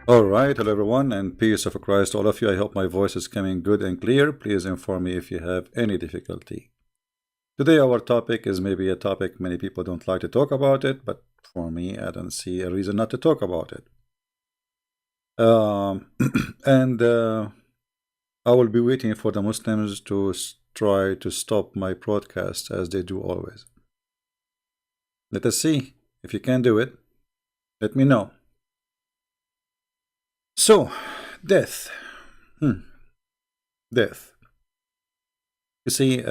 All right, hello everyone, and peace of Christ to all of you. I hope my voice is coming good and clear. Please inform me if you have any difficulty. Today, our topic is maybe a topic many people don't like to talk about it, but for me, I don't see a reason not to talk about it. Um, and I will be waiting for the Muslims to try to stop my broadcast as they do always. Let us see if you can do it. Let me know. So, death. Death. You see,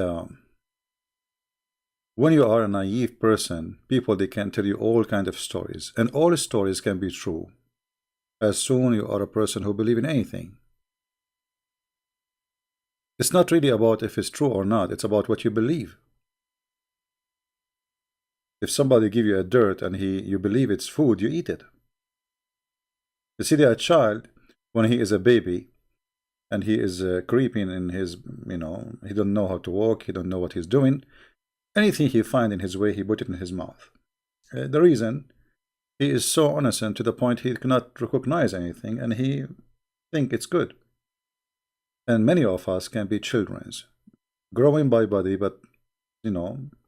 when you are a naive person, people they can tell you all kind of stories, and all stories can be true. As soon you are a person who believe in anything, it's not really about if it's true or not. It's about what you believe. If somebody give you a dirt and you believe it's food, you eat it. You see, that child when he is a baby and he is creeping in his, he don't know how to walk, he don't know what he's doing. Anything he find in his way, he put it in his mouth. The reason, he is so innocent to the point he cannot recognize anything, and he think it's good. And many of us can be childrens, growing by body, but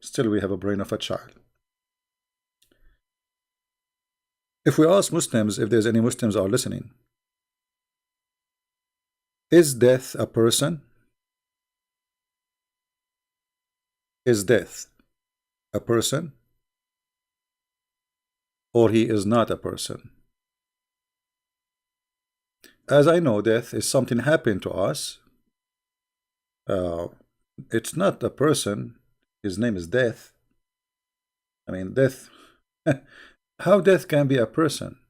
still we have a brain of a child. If we ask Muslims, if there's any Muslims are listening, is death a person? Is death a person? Or he is not a person? As I know, death is something happened to us. It's not a person. His name is death. I mean, death. How death can be a person?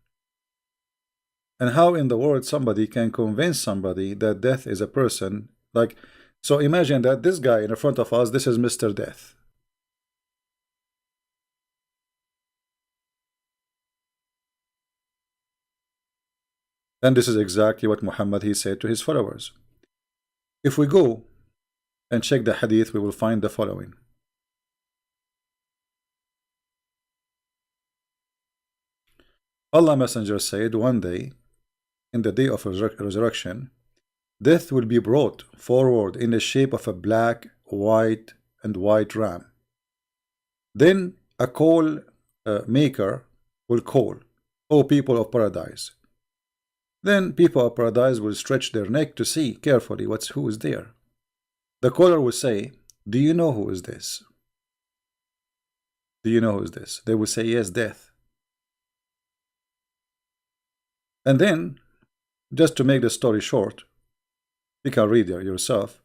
And how in the world somebody can convince somebody that death is a person? Like, so imagine that this guy in front of us, this is Mr. Death. And this is exactly what Muhammad he said to his followers. If we go and check the hadith, we will find the following. Allah Messenger said, one day, in the day of resurrection, death will be brought forward in the shape of a black, white, and white ram. Then a call maker will call, O people of paradise. Then people of paradise will stretch their neck to see carefully who is there. The caller will say, do you know who is this? Do you know who is this? They will say, yes, death. And then, just to make the story short, you can read it yourself.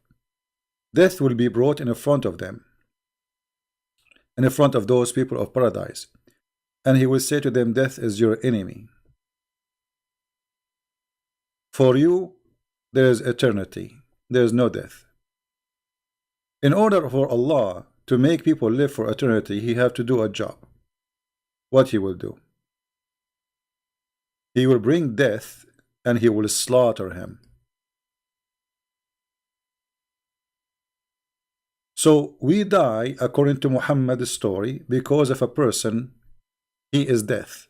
Death will be brought in front of them, in front of those people of paradise, and he will say to them, death is your enemy. For you, there is eternity. There is no death. In order for Allah to make people live for eternity, he have to do a job. What he will do? He will bring death and he will slaughter him. So we die, according to Muhammad's story, because of a person, he is death.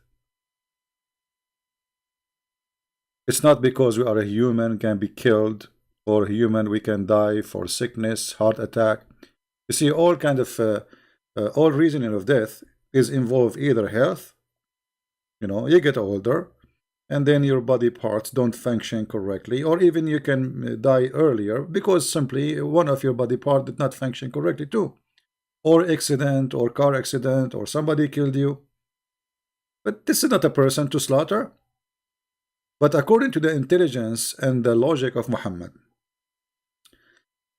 It's not because we are a human can be killed, or human we can die for sickness, heart attack. You see, all kind of all reasoning of death is involved either health, you get older, and then your body parts don't function correctly, or even you can die earlier because simply one of your body part did not function correctly too, or accident, or car accident, or somebody killed you. But this is not a person to slaughter. But according to the intelligence and the logic of Muhammad,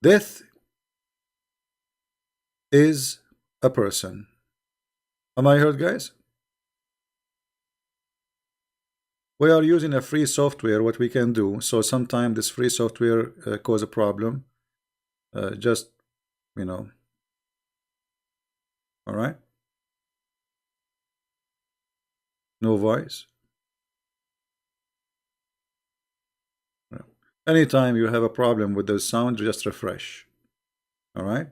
death is a person. Am I heard, guys? We are using a free software, what we can do. So sometimes this free software cause a problem. Just, all right. No voice. Anytime you have a problem with the sound, just refresh. All right.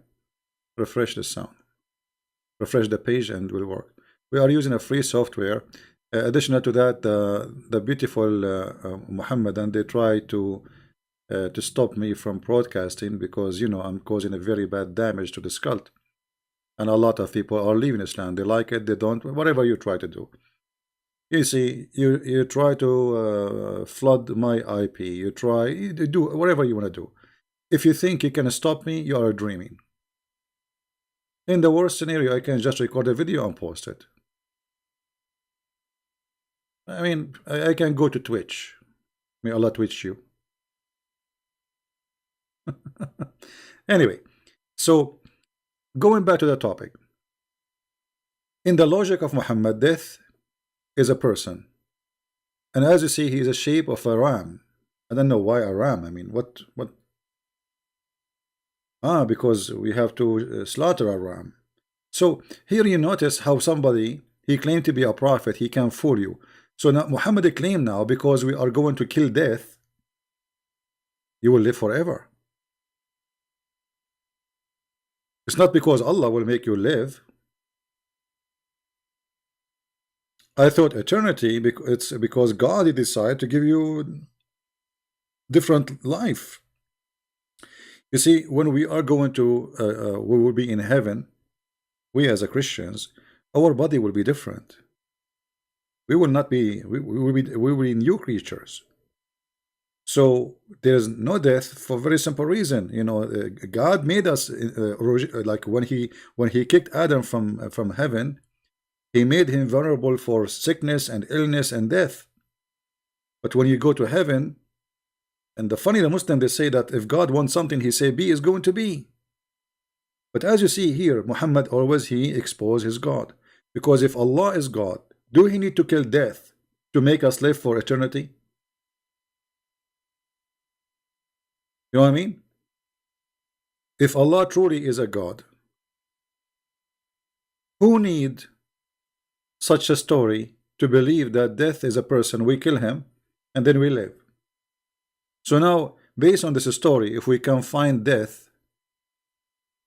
Refresh the sound. Refresh the page and it will work. We are using a free software. Additional to that, the beautiful Muhammad, and they try to stop me from broadcasting because I'm causing a very bad damage to this cult, and a lot of people are leaving Islam. They like it, they don't. Whatever you try to do, you see, you try to flood my IP. You try to do whatever you want to do. If you think you can stop me, you are dreaming. In the worst scenario, I can just record a video and post it. I mean, I can go to Twitch. May Allah Twitch you. Anyway, so going back to the topic, in the logic of Muhammad, death is a person, and as you see, he is a shape of a ram. I don't know why a ram. I mean, what? Because we have to slaughter a ram. So here you notice how somebody, he claimed to be a prophet, he can fool you. So now Muhammad claimed now, because we are going to kill death, you will live forever. It's not because Allah will make you live. I thought eternity, it's because God decided to give you different life. You see, when we are going to, we will be in heaven, we as a Christians, our body will be different. We will not be, we will be new creatures. So there's no death for a very simple reason. God made us like when he kicked Adam from heaven, he made him vulnerable for sickness and illness and death. But when you go to heaven, and the Muslim, they say that if God wants something, he say be is going to be. But as you see here, Muhammad always he exposed his God, because if Allah is God, do he need to kill death to make us live for eternity? You know what I mean? If Allah truly is a God, who need such a story to believe that death is a person, we kill him and then we live? So now, based on this story, if we can find death,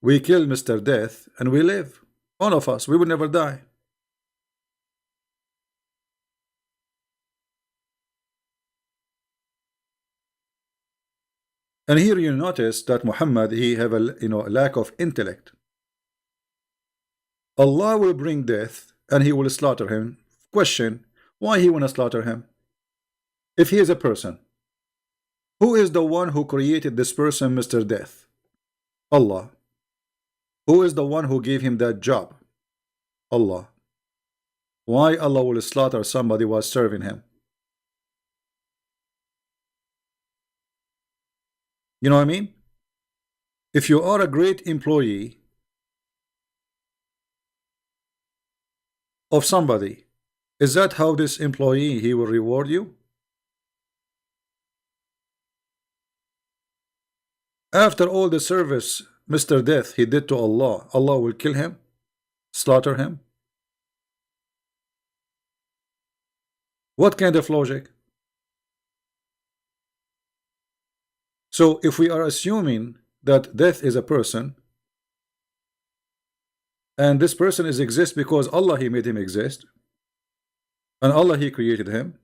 we kill Mr. Death and we live. All of us, we will never die. And here you notice that Muhammad, he have a lack of intellect. Allah will bring death and he will slaughter him. Question, why he want to slaughter him? If he is a person, who is the one who created this person, Mr. Death? Allah. Who is the one who gave him that job? Allah. Why Allah will slaughter somebody who was serving him? You know what I mean? If you are a great employee of somebody, is that how this employee he will reward you? After all the service Mr. Death he did to Allah, Allah will kill him, slaughter him? What kind of logic? So if we are assuming that death is a person, and this person exists because Allah he made him exist, and Allah he created him,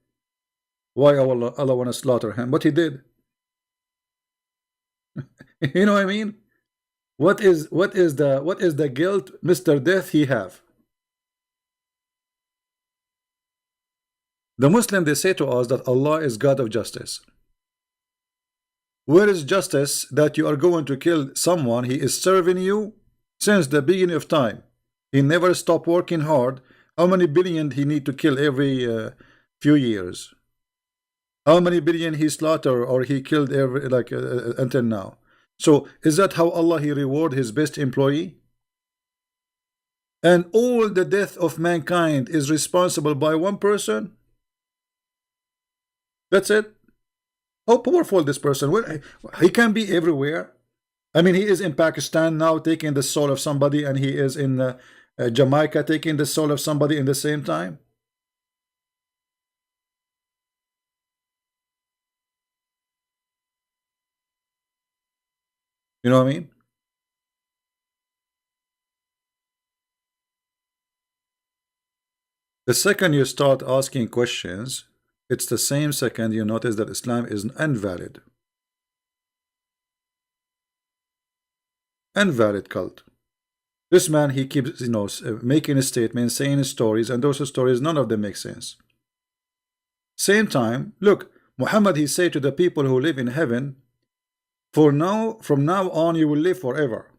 why Allah want to slaughter him? But he did. You know what I mean? What is the guilt Mr. Death he have? The Muslim, they say to us that Allah is God of justice. Where is justice that you are going to kill someone he is serving you since the beginning of time? He never stopped working hard. How many billion he need to kill every few years? How many billion he slaughter or he killed every until now? So is that how Allah he reward his best employee? And all the death of mankind is responsible by one person? That's it? How powerful this person? Well, he can be everywhere. I mean, he is in Pakistan now taking the soul of somebody, and he is in Jamaica taking the soul of somebody in the same time. You know what I mean? The second you start asking questions, it's the same second you notice that Islam is invalid. Invalid cult. This man, he keeps, making a statement, saying stories, and those stories, none of them make sense. Same time, look, Muhammad, he said to the people who live in heaven, from now on, you will live forever.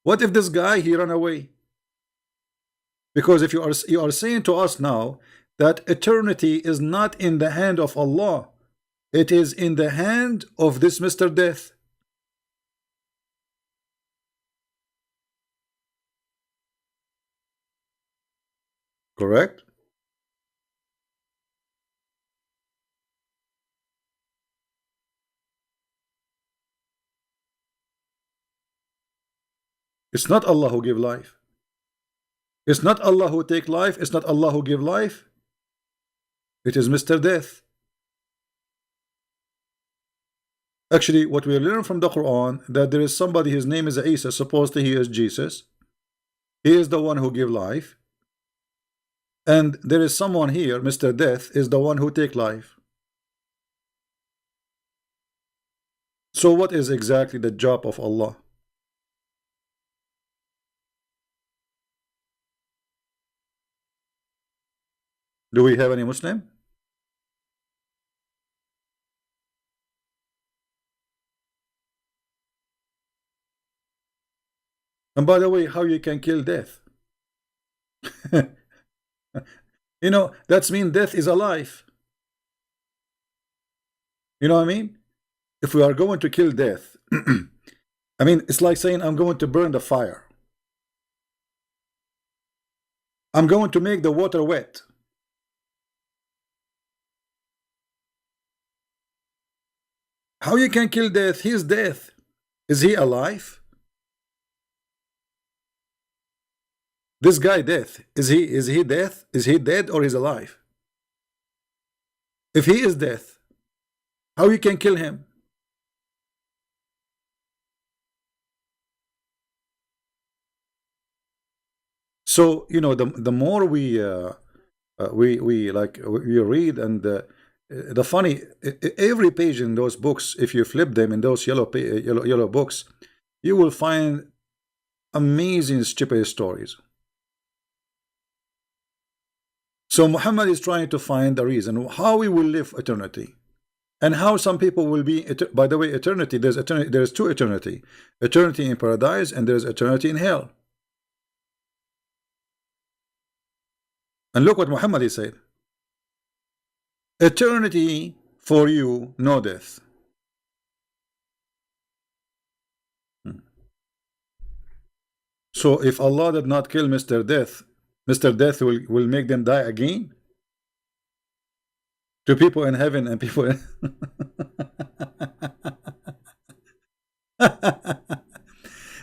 What if this guy, he ran away? Because if you are saying to us now that eternity is not in the hand of Allah, it is in the hand of this Mr. Death. Correct? It's not Allah who give life. It's not Allah who take life. It's not Allah who give life. It is Mr. Death. Actually, what we learn from the Quran, that there is somebody, his name is Isa, supposedly he is Jesus. He is the one who give life. And there is someone here, Mr. Death, is the one who take life. So what is exactly the job of Allah? Do we have any Muslim? And by the way, how you can kill death? That's mean death is alive. You know what I mean? If we are going to kill death, I mean, it's like saying I'm going to burn the fire. I'm going to make the water wet. How you can kill death? He is death. Is he alive? This guy death. Is he death? Is he dead or is alive? If he is death, how you can kill him? So the more we read, and the funny, every page in those books, if you flip them in those yellow books, you will find amazing stupid stories. So Muhammad is trying to find the reason how we will live eternity, and how some people will be. By the way, eternity, there's two eternity: eternity in paradise, and there's eternity in hell. And look what Muhammad he said: eternity for you, no death. So if Allah did not kill Mr. Death, Mr. Death will make them die again? To people in heaven and people in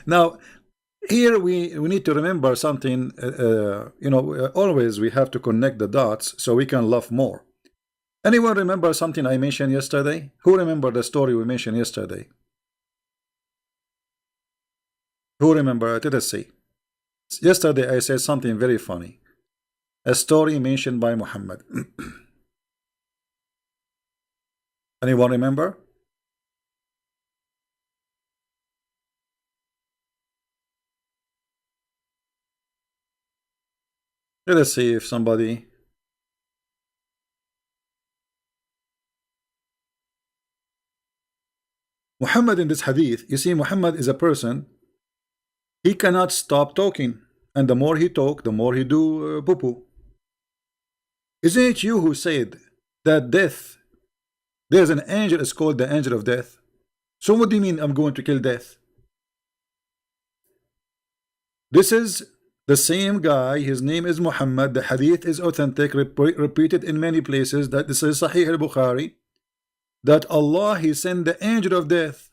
Now, here we need to remember something. Always we have to connect the dots so we can love more. Anyone remember something I mentioned yesterday? Who remember the story we mentioned yesterday? Who remember? Let us see. Yesterday I said something very funny. A story mentioned by Muhammad. Anyone remember? Let us see if somebody. Muhammad in this hadith, you see, Muhammad is a person, he cannot stop talking, and the more he talk, the more he do poo-poo. Isn't it you who said that death, there's an angel, it's called the angel of death? So what do you mean I'm going to kill death? This is the same guy, his name is Muhammad. The hadith is authentic, repeated in many places, that this is Sahih al-Bukhari, that Allah, he sent the angel of death.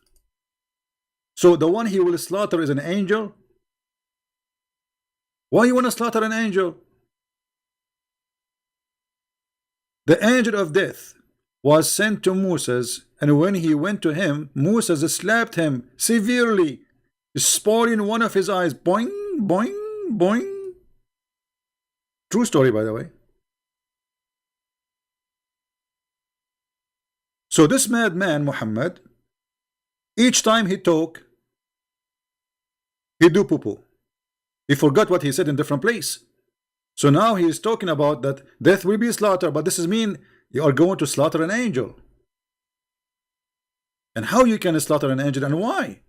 So the one he will slaughter is an angel? Why you want to slaughter an angel? The angel of death was sent to Moses, and when he went to him, Moses slapped him severely, spoiling one of his eyes. Boing, boing, boing. True story, by the way. So this madman Muhammad, each time he talk, he do poo-poo. He forgot what he said in different place. So now he is talking about that death will be slaughtered, but this is mean you are going to slaughter an angel. And how you can slaughter an angel and why?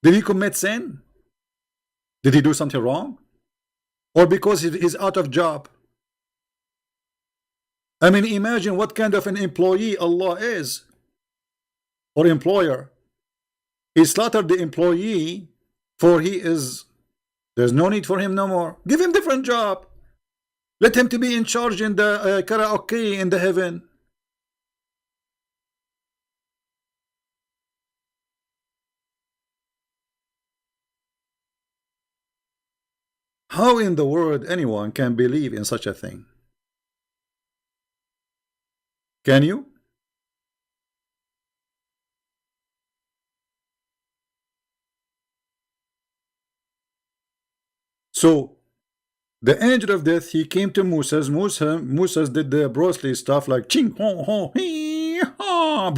Did he commit sin? Did he do something wrong? Or because he's out of job? I mean, imagine what kind of an employee Allah is, or employer. He slaughtered the employee for there's no need for him no more. Give him different job. Let him to be in charge in the karaoke in the heaven. How in the world anyone can believe in such a thing? Can you? So the angel of death, he came to Moses. Moses did the Bruce Lee stuff like ching ho ho hee ha.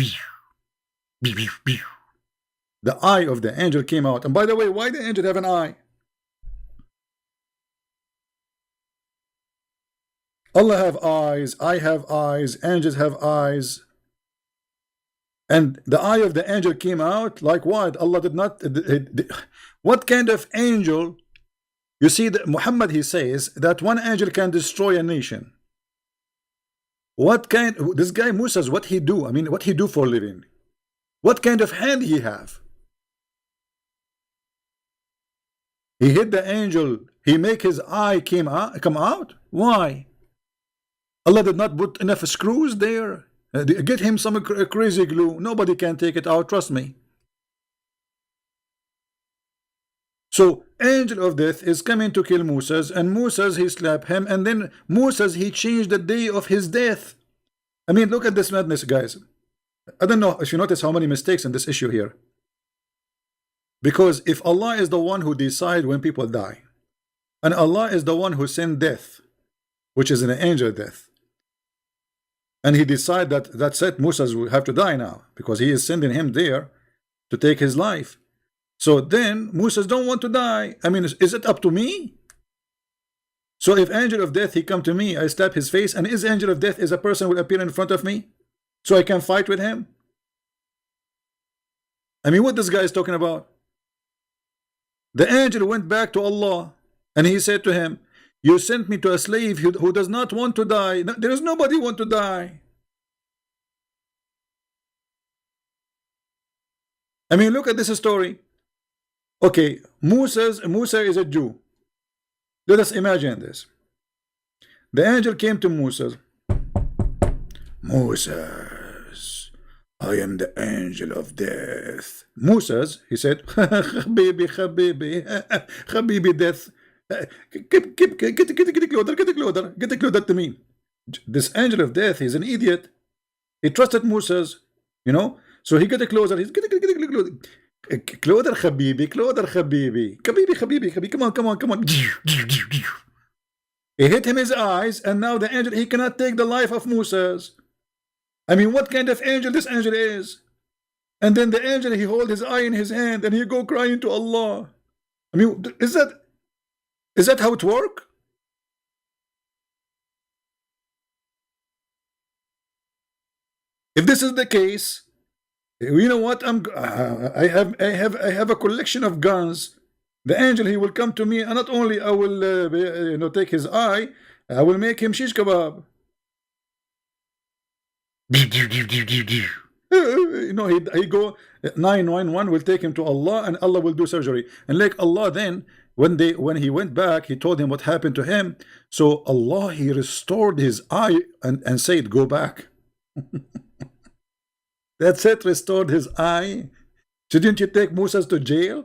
The eye of the angel came out. And by the way, why the angel have an eye? Allah have eyes, I have eyes, angels have eyes. And the eye of the angel came out like what? Allah did not. What kind of angel? You see, Muhammad, he says that one angel can destroy a nation. What kind? This guy Moses, what he do? I mean, what he do for a living? What kind of hand he have? He hit the angel. He make his eye come out. Why? Allah did not put enough screws there. Get him some crazy glue. Nobody can take it out. Trust me. So angel of death is coming to kill Moses, and Moses he slapped him, and then Moses he changed the day of his death. I mean, look at this madness, guys. I don't know if you notice how many mistakes in this issue here. Because if Allah is the one who decides when people die, and Allah is the one who sent death, which is an angel death, and he decided that that's it, Moses will have to die now because he is sending him there to take his life. So then Moses don't want to die. I mean, is it up to me? So if angel of death he come to me, I slap his face, and his angel of death is a person will appear in front of me so I can fight with him? I mean, what this guy is talking about? The angel went back to Allah and he said to him, you sent me to a slave who does not want to die. No, there is nobody want to die. I mean, look at this story. Okay, Musa is a Jew. Let us imagine this. The angel came to Moses. Moses, I am the angel of death. Moses, he said, Habibi, death. Get closer to me. This angel of death is an idiot. He trusted Moses, you know. So he got closer. He's get closer. Closer, Habibi, come on. He hit him his eyes, and now the angel he cannot take the life of Moses. I mean, what kind of angel this angel is? And then the angel he hold his eye in his hand and he go crying to Allah. I mean, is that how it work? If this is the case, you know what? I have a collection of guns. The angel he will come to me, and not only I will take his eye, I will make him shish kebab. He go 911 will take him to Allah, and Allah will do surgery. And like Allah then, when he went back, he told him what happened to him. So Allah he restored his eye and said, go back. That's it, restored his eye. Shouldn't you take Moses to jail?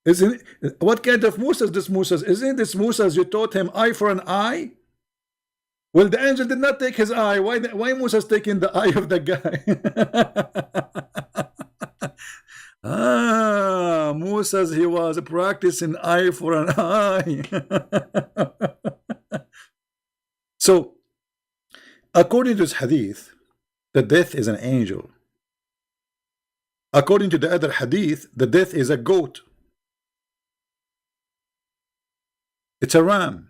Isn't what kind of Moses this Moses? Isn't this Moses you taught him eye for an eye? Well, the angel did not take his eye. Why Moses taking the eye of the guy? Ah, Musa's he was practicing eye for an eye. So, according to this hadith, the death is an angel. According to the other hadith, the death is a goat. It's a ram.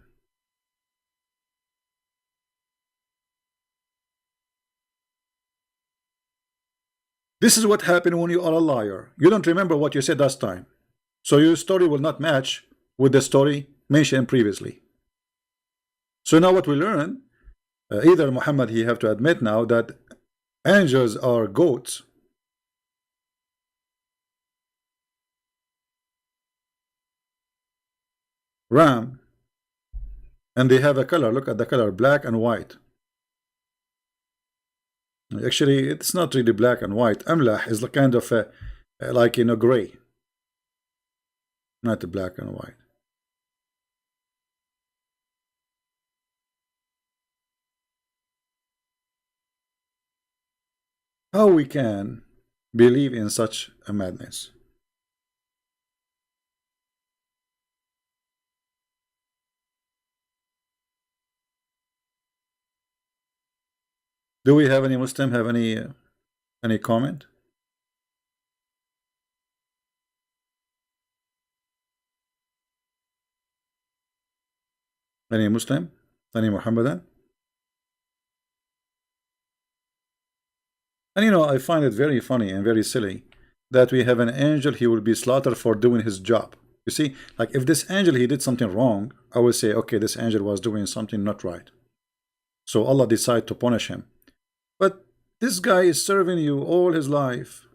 This is what happened when you are a liar. You don't remember what you said last time. So your story will not match with the story mentioned previously. So now what we learn, either Muhammad, he have to admit now that angels are goats, ram, and they have a color. Look at the color, black and white. Actually, it's not really black and white. Amlah is kind of like gray, not black and white. How we can believe in such a madness? Do we have any Muslim have any comment? Any Muslim? Any Muhammadan? And I find it very funny and very silly that we have an angel, he will be slaughtered for doing his job. You see, like if this angel he did something wrong, I will say, okay, this angel was doing something not right. So Allah decided to punish him. But this guy is serving you all his life.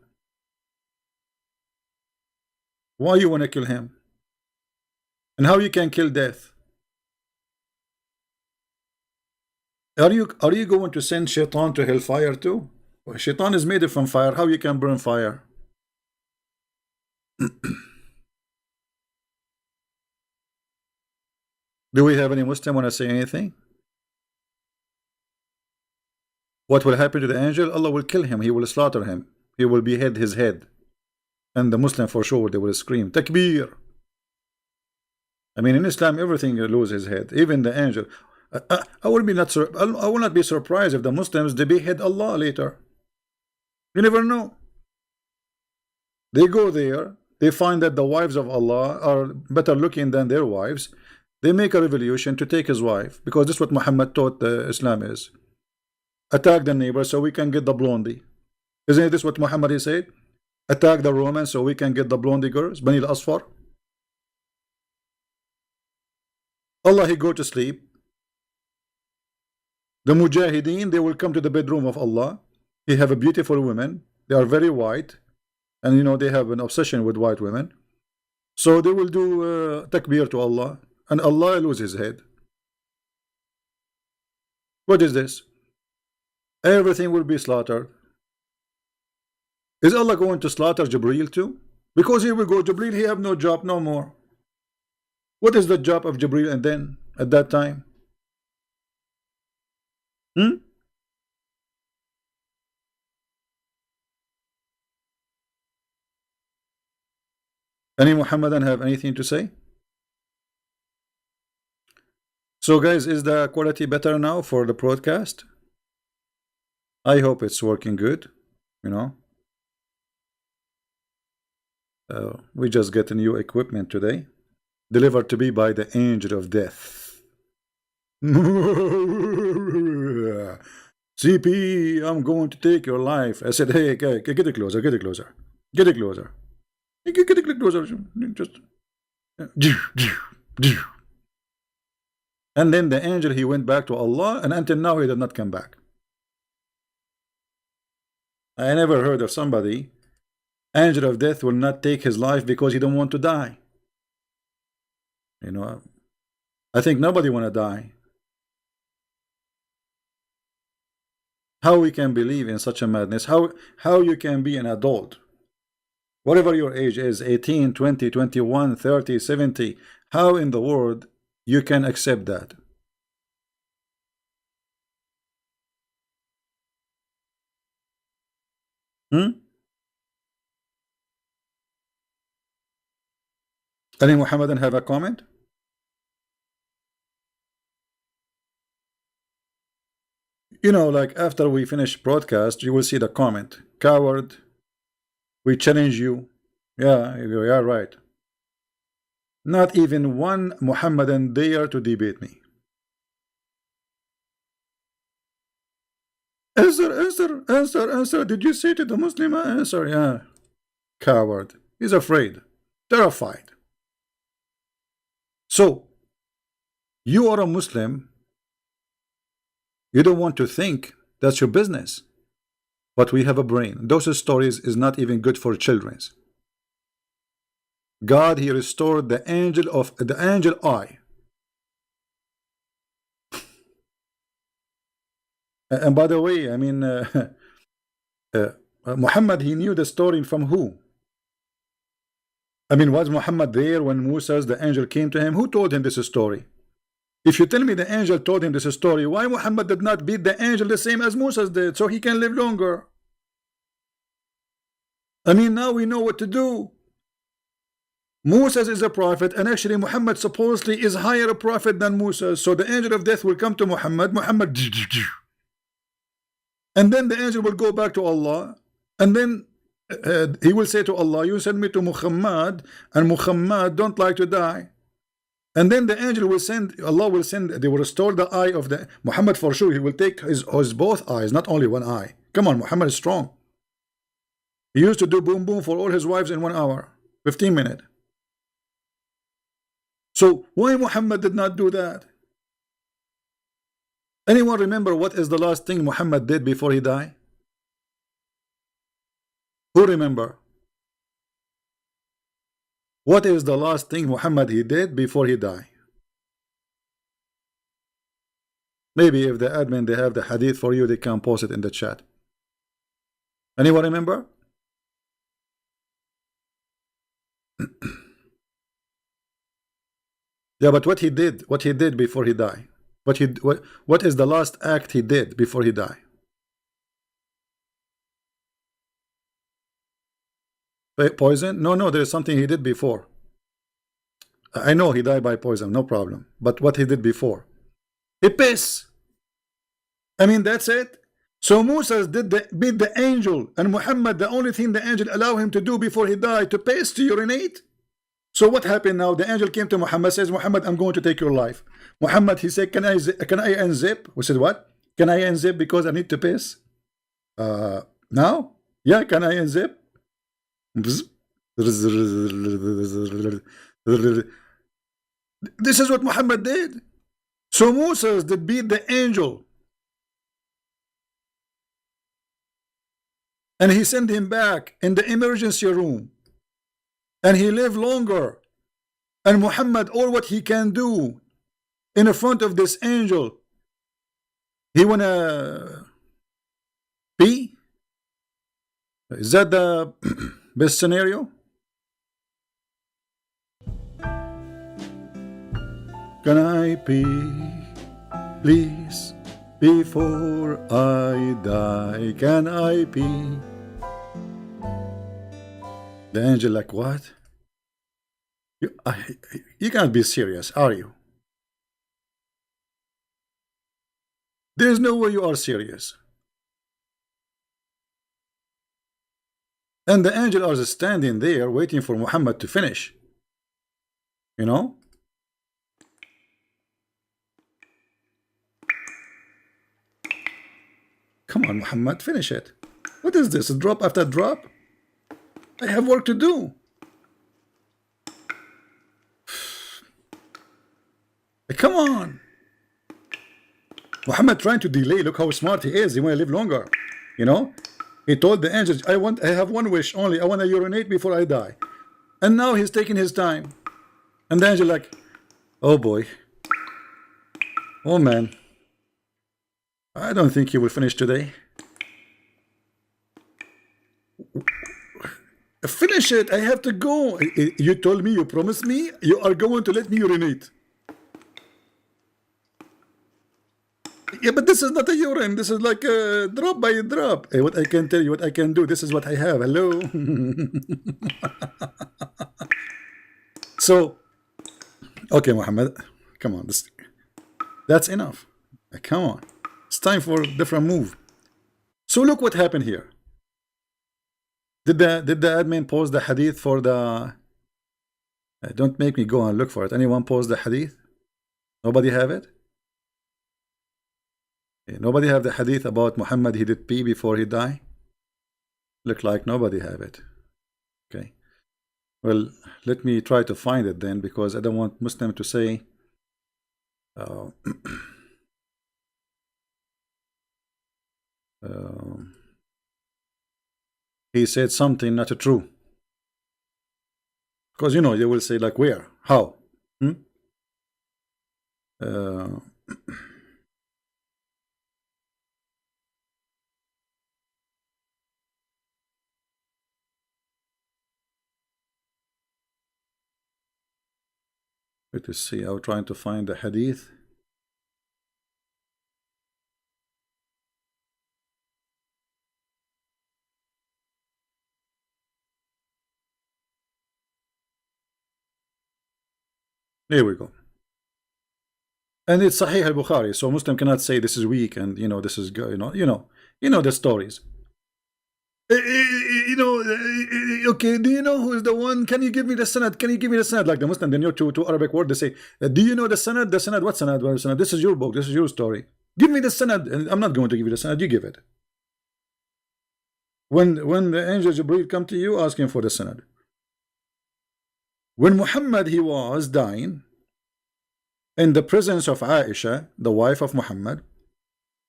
Why you want to kill him? And how you can kill death? Are you going to send Shaitan to hellfire too? Well, Shaitan is made from fire. How you can burn fire? Do we have any Muslim want to say anything? What will happen to the angel? Allah will kill him. He will slaughter him. He will behead his head. And the Muslim for sure, they will scream, Takbir. I mean, in Islam, everything loses his head. Even the angel. I will not be surprised if the Muslims, they behead Allah later. You never know. They go there. They find that the wives of Allah are better looking than their wives. They make a revolution to take his wife. Because this is what Muhammad taught Islam is. Attack the neighbor so we can get the blondie. Isn't this what Muhammad said? Attack the Romans so we can get the blondie girls, Bani al-Asfar. Allah, he go to sleep. The Mujahideen, they will come to the bedroom of Allah. He have a beautiful women. They are very white. And they have an obsession with white women. So they will do takbir to Allah. And Allah lose his head. What is this? Everything will be slaughtered. Is Allah going to slaughter Jibreel too? Because here we go, Jibreel, he have no job no more. What is the job of Jibreel and then at that time? Any Muhammadan have anything to say? So guys, is the quality better now for the broadcast? I hope it's working good. We just get a new equipment today, delivered to me by the angel of death. CP, I'm going to take your life. I said, hey, get it closer, get it closer, get it closer, get it closer. Just. And then the angel, he went back to Allah, and until now he did not come back. I never heard of somebody, angel of death will not take his life because he don't want to die. I think nobody want to die. How we can believe in such a madness? How you can be an adult, whatever your age is, 18, 20, 21, 30, 70, how in the world you can accept that? Any Muhammadan have a comment? You know, like after we finish broadcast, you will see the comment. Coward, we challenge you. Yeah, you are right. Not even one Muhammadan dare to debate me. Answer. Did you say to the Muslim? Answer, yeah. Coward. He's afraid. Terrified. So, you are a Muslim. You don't want to think. That's your business. But we have a brain. Those stories is not even good for children's. God, he restored the angel eye. And by the way, I mean, Muhammad, he knew the story from who? I mean, was Muhammad there when Musa, the angel, came to him? Who told him this story? If you tell me the angel told him this story, why Muhammad did not beat the angel the same as Musa did, so he can live longer? I mean, now we know what to do. Moses is a prophet, and actually Muhammad supposedly is higher a prophet than Musa. So the angel of death will come to Muhammad, and then the angel will go back to Allah, and then he will say to Allah, you send me to Muhammad, and Muhammad don't like to die. And then the angel will send, Allah will send, they will restore the eye of the Muhammad for sure. He will take his both eyes, not only one eye. Come on, Muhammad is strong. He used to do boom boom for all his wives in 1 hour, 15 minutes. So why Muhammad did not do that? Anyone remember what is the last thing Muhammad did before he died? Who remember? What is the last thing Muhammad he did before he died? Maybe if the admin they have the hadith for you, they can post it in the chat. Anyone remember? Yeah, but what he did before he died? What is the last act he did before he died? Poison? No, there is something he did before. I know he died by poison, no problem. But what he did before? He pissed. I mean, that's it. So Musa beat the angel, and Muhammad, the only thing the angel allowed him to do before he died, to piss, to urinate. So what happened now? The angel came to Muhammad, says, Muhammad, I'm going to take your life. Muhammad, he said, can I unzip? We said, what? Can I unzip because I need to piss? Now? Yeah, can I unzip? This is what Muhammad did. So Moses did beat the angel, and he sent him back in the emergency room, and he lived longer. And Muhammad, all what he can do in front of this angel, he wanna pee? Is that the best scenario? Can I pee, please, before I die? Can I pee? The angel like, what? You can't be serious, are you? There's no way you are serious. And the angel are standing there waiting for Muhammad to finish. You know? Come on, Muhammad, finish it. What is this? Drop after drop? I have work to do. Come on. Muhammad trying to delay. Look how smart he is. He want to live longer. You know? He told the angels, I have one wish only. I want to urinate before I die. And now he's taking his time. And the angel like, oh boy. Oh man. I don't think he will finish today. Finish it. I have to go. You told me, you promised me, you are going to let me urinate. Yeah, but this is not a urine. This is like a drop by drop. Hey, what I can tell you, what I can do. This is what I have. Hello. So, okay, Muhammad, come on, that's enough. Come on, it's time for a different move. So look what happened here. Did the admin post the hadith for the? Don't make me go and look for it. Anyone post the hadith? Nobody have it. Nobody have the hadith about Muhammad. He did pee before he died. Look like nobody have it. Okay. Well, let me try to find it then, because I don't want Muslim to say. Uh, he said something not true. Because they will say like where, how. Uh, let us see. I'm trying to find the hadith. There we go. And it's Sahih al-Bukhari, so Muslim cannot say this is weak and this is good. The stories. Okay, do you know who is the one? Can you give me the sanad? Can you give me the sanad? Like the Muslim, they know two Arabic word. They say, do you know the sanad? The sanad, what sanad? What sanad? This is your book. This is your story. Give me the sanad. And I'm not going to give you the sanad. You give it. When the angel Jibreel come to you, asking for the sanad. When Muhammad, he was dying, in the presence of Aisha, the wife of Muhammad,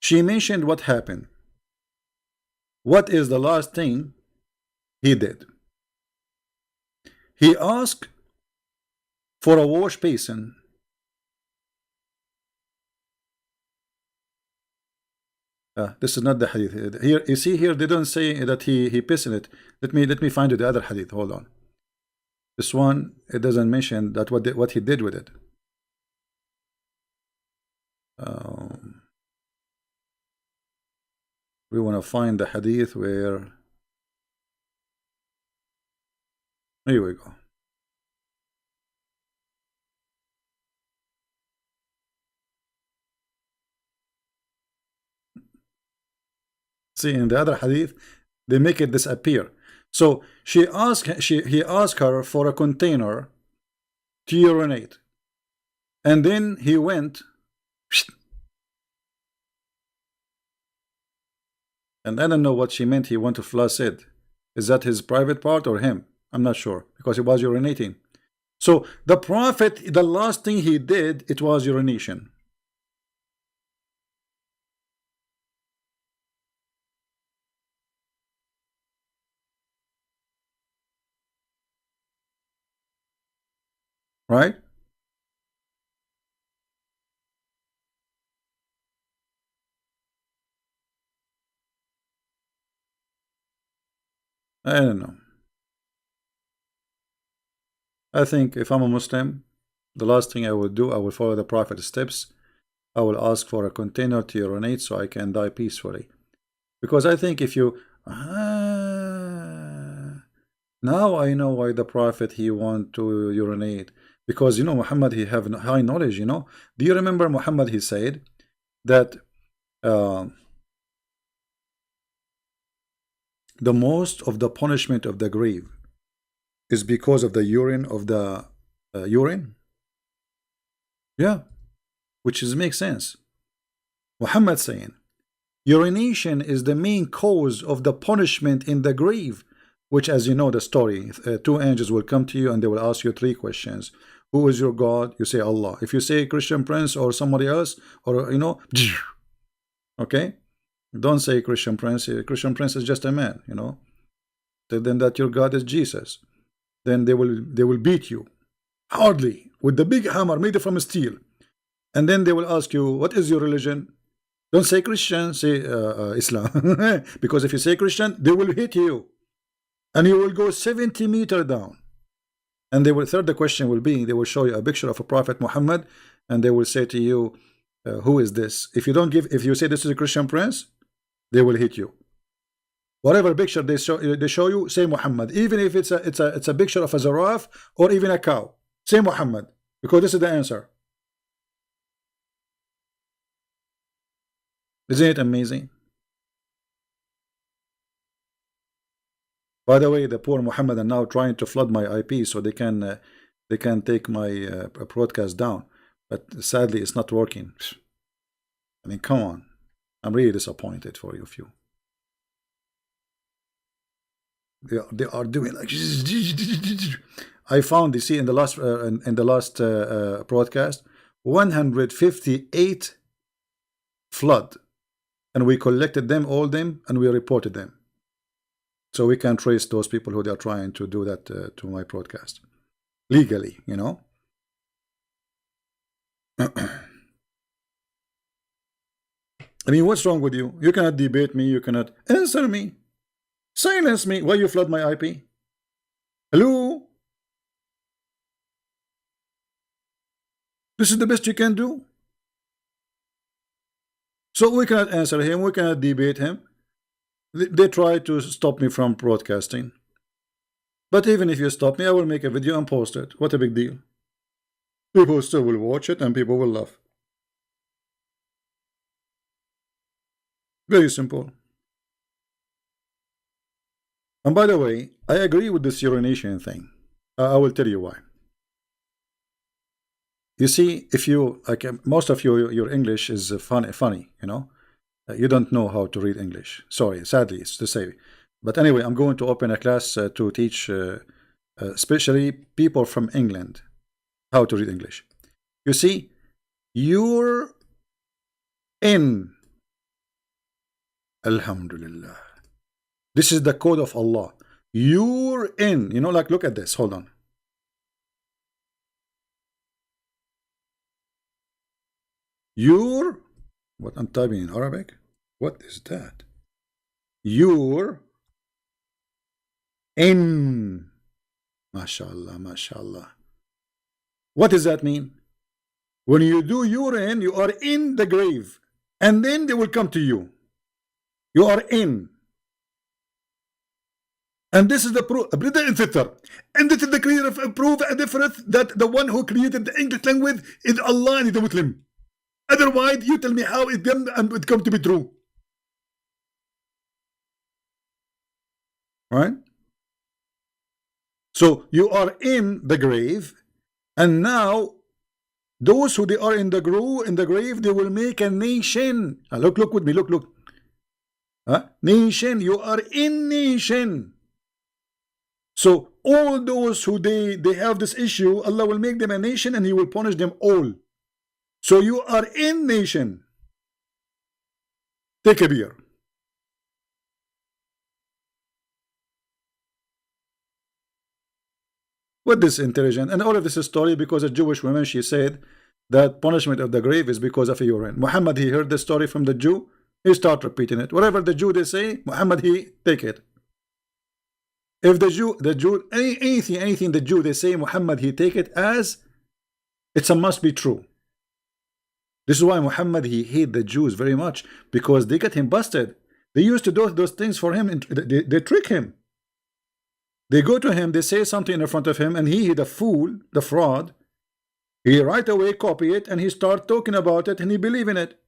she mentioned what happened. What is the last thing he did? He asked for a wash basin. This is not the hadith. Here, you see here, they don't say that he pissed in it. Let me find you the other hadith. Hold on. This one, it doesn't mention that what he did with it. We want to find the hadith where. Here we go. See, in the other hadith, they make it disappear. So he asked her for a container to urinate, and then he went, and I don't know what she meant. He went to flush it. Is that his private part or him? I'm not sure, because he was urinating. So the Prophet, the last thing he did, it was urination. Right? I don't know. I think if I'm a Muslim, the last thing I would do, I will follow the Prophet's steps. I will ask for a container to urinate so I can die peacefully. Because I think if you... now I know why the Prophet, he want to urinate. Because, Muhammad, he have high knowledge, Do you remember Muhammad, he said that the most of the punishment of the grave is because of the urine of the urine? Yeah, which makes sense. Muhammad saying urination is the main cause of the punishment in the grave, which, as you know the story, two angels will come to you and they will ask you three questions. Who is your God? You say Allah. If you say Christian Prince or somebody else, or okay, don't say Christian Prince. Christian Prince is just a man, Tell them that your God is Jesus. Then they will beat you hardly with the big hammer made from steel, and then they will ask you, what is your religion? Don't say Christian, say Islam. Because if you say Christian, they will hit you and you will go 70 meters down. And the question will be, they will show you a picture of a Prophet Muhammad, and they will say to you, who is this? If you say this is a Christian Prince, they will hit you. Whatever picture they show you, say Muhammad, even if it's a picture of a giraffe or even a cow. Say Muhammad, because this is the answer. Isn't it amazing? By the way, the poor Muhammad are now trying to flood my IP so they can take my broadcast down, but sadly it's not working. I mean, come on, I'm really disappointed for you few. They are doing like I found, you see, in the last broadcast 158 flood, and we collected them and we reported them, so we can trace those people who they are trying to do that to my broadcast legally, you know. I mean, what's wrong with you? You cannot debate me, you cannot answer me, silence me. Why you flood my IP? Hello? This is the best you can do? So we cannot answer him, we cannot debate him. They try to stop me from broadcasting. But even if you stop me, I will make a video and post it. What a big deal. People still will watch it and people will laugh. Very simple. And by the way, I agree with this urination thing. I will tell you why. You see, if you, like, most of you, your English is funny, you know. You don't know how to read English. Sorry, sadly, it's to say. But anyway, I'm going to open a class to teach, especially people from England, how to read English. You see, you're in. Alhamdulillah. This is the code of Allah. You're in. You know, like, look at this. Hold on. You're. What I'm typing in Arabic? What is that? You're in. MashaAllah, MashaAllah. What does that mean? When you do you're in, you are in the grave. And then they will come to you. You are in. And this is the proof. And this is the clear proof and difference that the one who created the English language is Allah and is a Muslim. Otherwise, you tell me how it come to be true. Right? So you are in the grave, and now those who they are in the grave, they will make a nation. Look with me, look. Nation, you are in nation. So all those who they have this issue, Allah will make them a nation and He will punish them all. So you are in nation. Take a beer. What this intelligent, and all of this is story because a Jewish woman, she said that punishment of the grave is because of urine. Muhammad, he heard the story from the Jew, he start repeating it. Whatever the Jew they say, Muhammad, he take it. If the Jew, anything the Jew they say, Muhammad, he take it as it's a must be true. This is why Muhammad, he hate the Jews very much, because they get him busted. They used to do those things for him, and they trick him. They go to him, they say something in front of him, and he the fool, the fraud, he right away copy it and he start talking about it and he believe in it.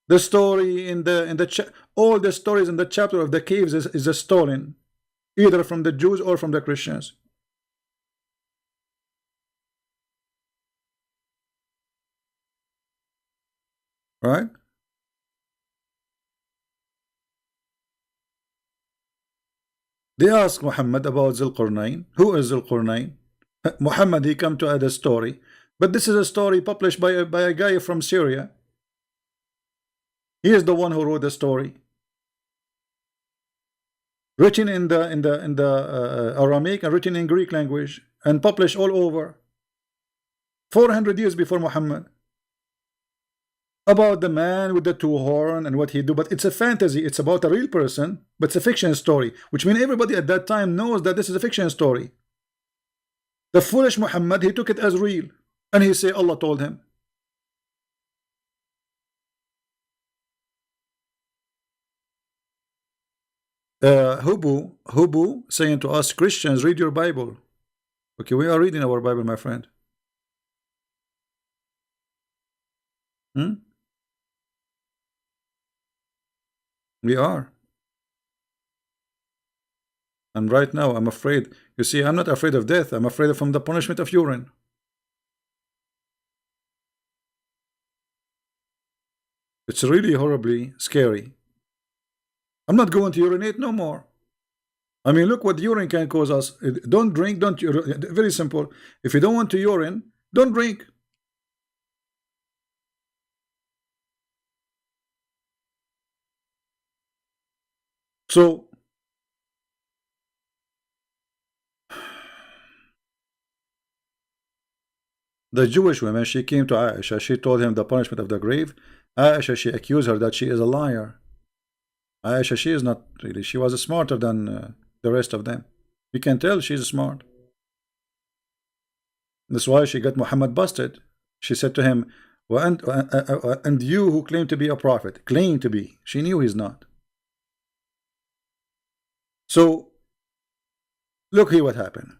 The story in the all the stories in the chapter of the caves is a stolen, either from the Jews or from the Christians. Right? They ask Muhammad about Zulqarnain. Who is Zulqarnain? Muhammad, he come to add a story, but this is a story published by a guy from Syria. He is the one who wrote the story, written in the Aramaic and written in Greek language and published all over 400 years before Muhammad, about the man with the two horns and what he do. But it's a fantasy, it's about a real person, but it's a fiction story, which means everybody at that time knows that this is a fiction story. The foolish Muhammad, he took it as real, and he say Allah told him. Hubu saying to us, Christians, read your Bible. Okay, we are reading our Bible, my friend. Hmm? We are. And right now, I'm afraid. You see, I'm not afraid of death. I'm afraid from the punishment of urine. It's really horribly scary. I'm not going to urinate no more. I mean, look what urine can cause us. Don't drink, don't very simple. If you don't want to urine, don't drink. So the Jewish woman, she came to Aisha, she told him the punishment of the grave. Aisha, she accused her that she is a liar. Aisha, she is not really, she was smarter than the rest of them. You can tell she's smart. That's why she got Muhammad busted. She said to him, and you who claim to be a prophet, claim to be. She knew he's not. So look here what happened.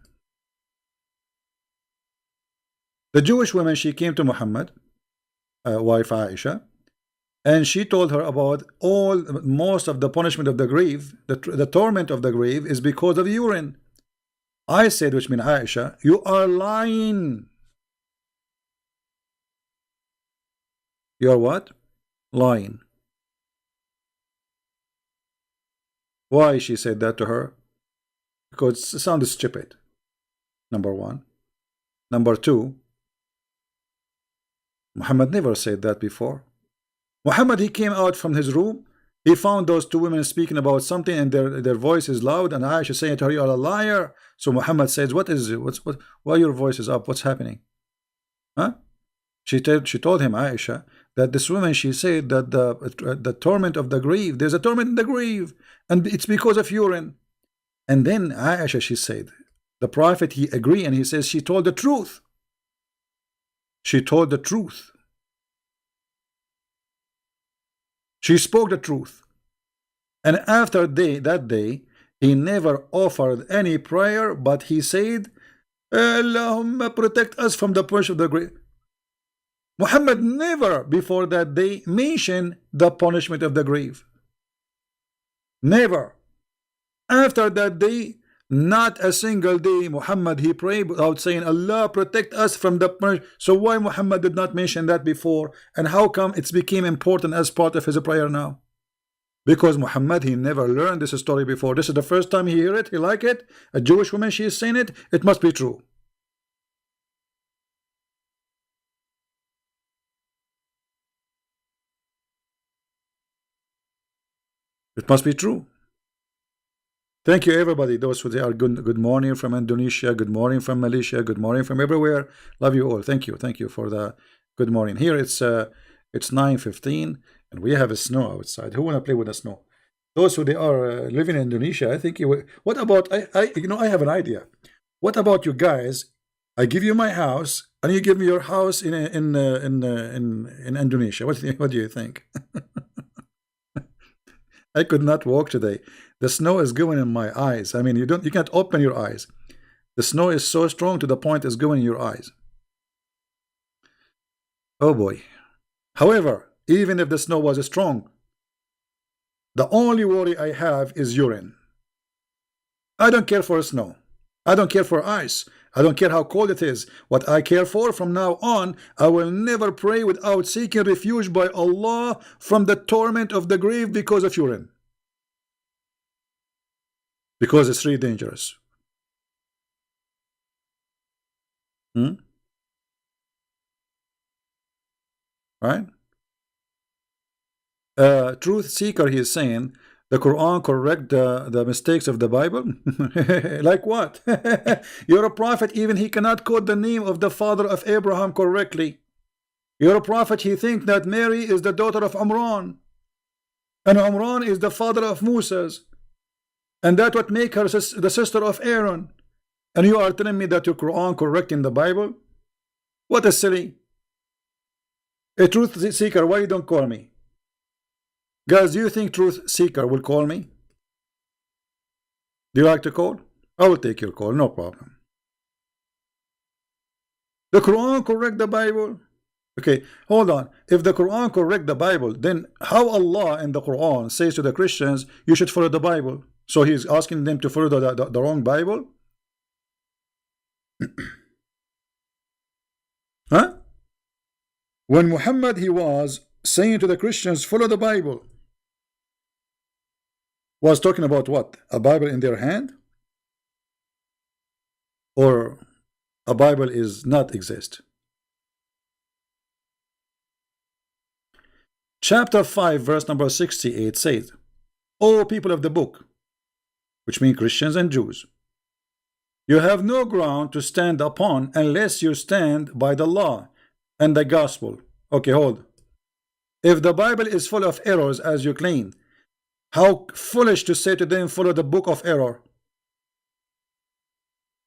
The Jewish woman, she came to Muhammad, wife Aisha, and she told her about most of the punishment of the grave, the torment of the grave is because of urine. I said, which means Aisha, you are lying. You are what? Lying. Why she said that to her? Because it sounded stupid. Number one. Number two, Muhammad never said that before. Muhammad, he came out from his room, he found those two women speaking about something, and their voice is loud, and Aisha saying to her, you are a liar. So Muhammad says, what is it? Why your voice is up? What's happening? Huh? She told him, Aisha, that this woman, she said that the torment of the grave, there's a torment in the grave, and it's because of urine. And then Aisha, she said, the prophet, he agreed, and he says she told the truth. She told the truth. She spoke the truth. And after that day, he never offered any prayer, but he said, Allahumma protect us from the punishment of the grave. Muhammad never before that day mentioned the punishment of the grave. Never. After that day, not a single day Muhammad he prayed without saying Allah protect us from the punishment. So why Muhammad did not mention that before, and how come it's became important as part of his prayer now? Because Muhammad, he never learned this story before. This is the first time he hear it, he like it. A Jewish woman, she is saying it, it must be true. It must be true. Thank you, everybody. Those who are good morning from Indonesia, good morning from Malaysia, good morning from everywhere. Love you all. Thank you for the good morning. Here it's 9:15 and we have a snow outside. Who wanna play with the snow? Those who they are living in Indonesia, I think you. What about I have an idea. What about you guys? I give you my house and you give me your house in Indonesia. What do you think? I could not walk today. The snow is going in my eyes. I mean, you can't open your eyes. The snow is so strong to the point it's going in your eyes. Oh boy. However, even if the snow was strong, the only worry I have is urine. I don't care for snow. I don't care for ice. I don't care how cold it is. What I care for from now on, I will never pray without seeking refuge by Allah from the torment of the grave because of urine. Because it's really dangerous. Right? Truth seeker, he is saying the Quran correct the mistakes of the Bible. Like what? You're a prophet, even he cannot quote the name of the father of Abraham correctly. You're a prophet, he thinks that Mary is the daughter of Imran, and Imran is the father of Moses, and that what make her the sister of Aaron. And you are telling me that your Quran correcting the Bible? What a silly. A truth seeker, why you don't call me? Guys, do you think truth seeker will call me? Do you like to call? I will take your call, no problem. The Quran correct the Bible. Okay, hold on. If the Quran correct the Bible, then how Allah in the Quran says to the Christians, you should follow the Bible? So he's asking them to follow the wrong Bible? Huh? When Muhammad, he was saying to the Christians, follow the Bible, was talking about what? A Bible in their hand? Or a Bible is not exist? Chapter 5 verse number 68 says, O people of the book, which mean Christians and Jews, you have no ground to stand upon unless you stand by the law and the gospel. Okay, hold. If the Bible is full of errors as you claim, how foolish to say to them, follow the book of error.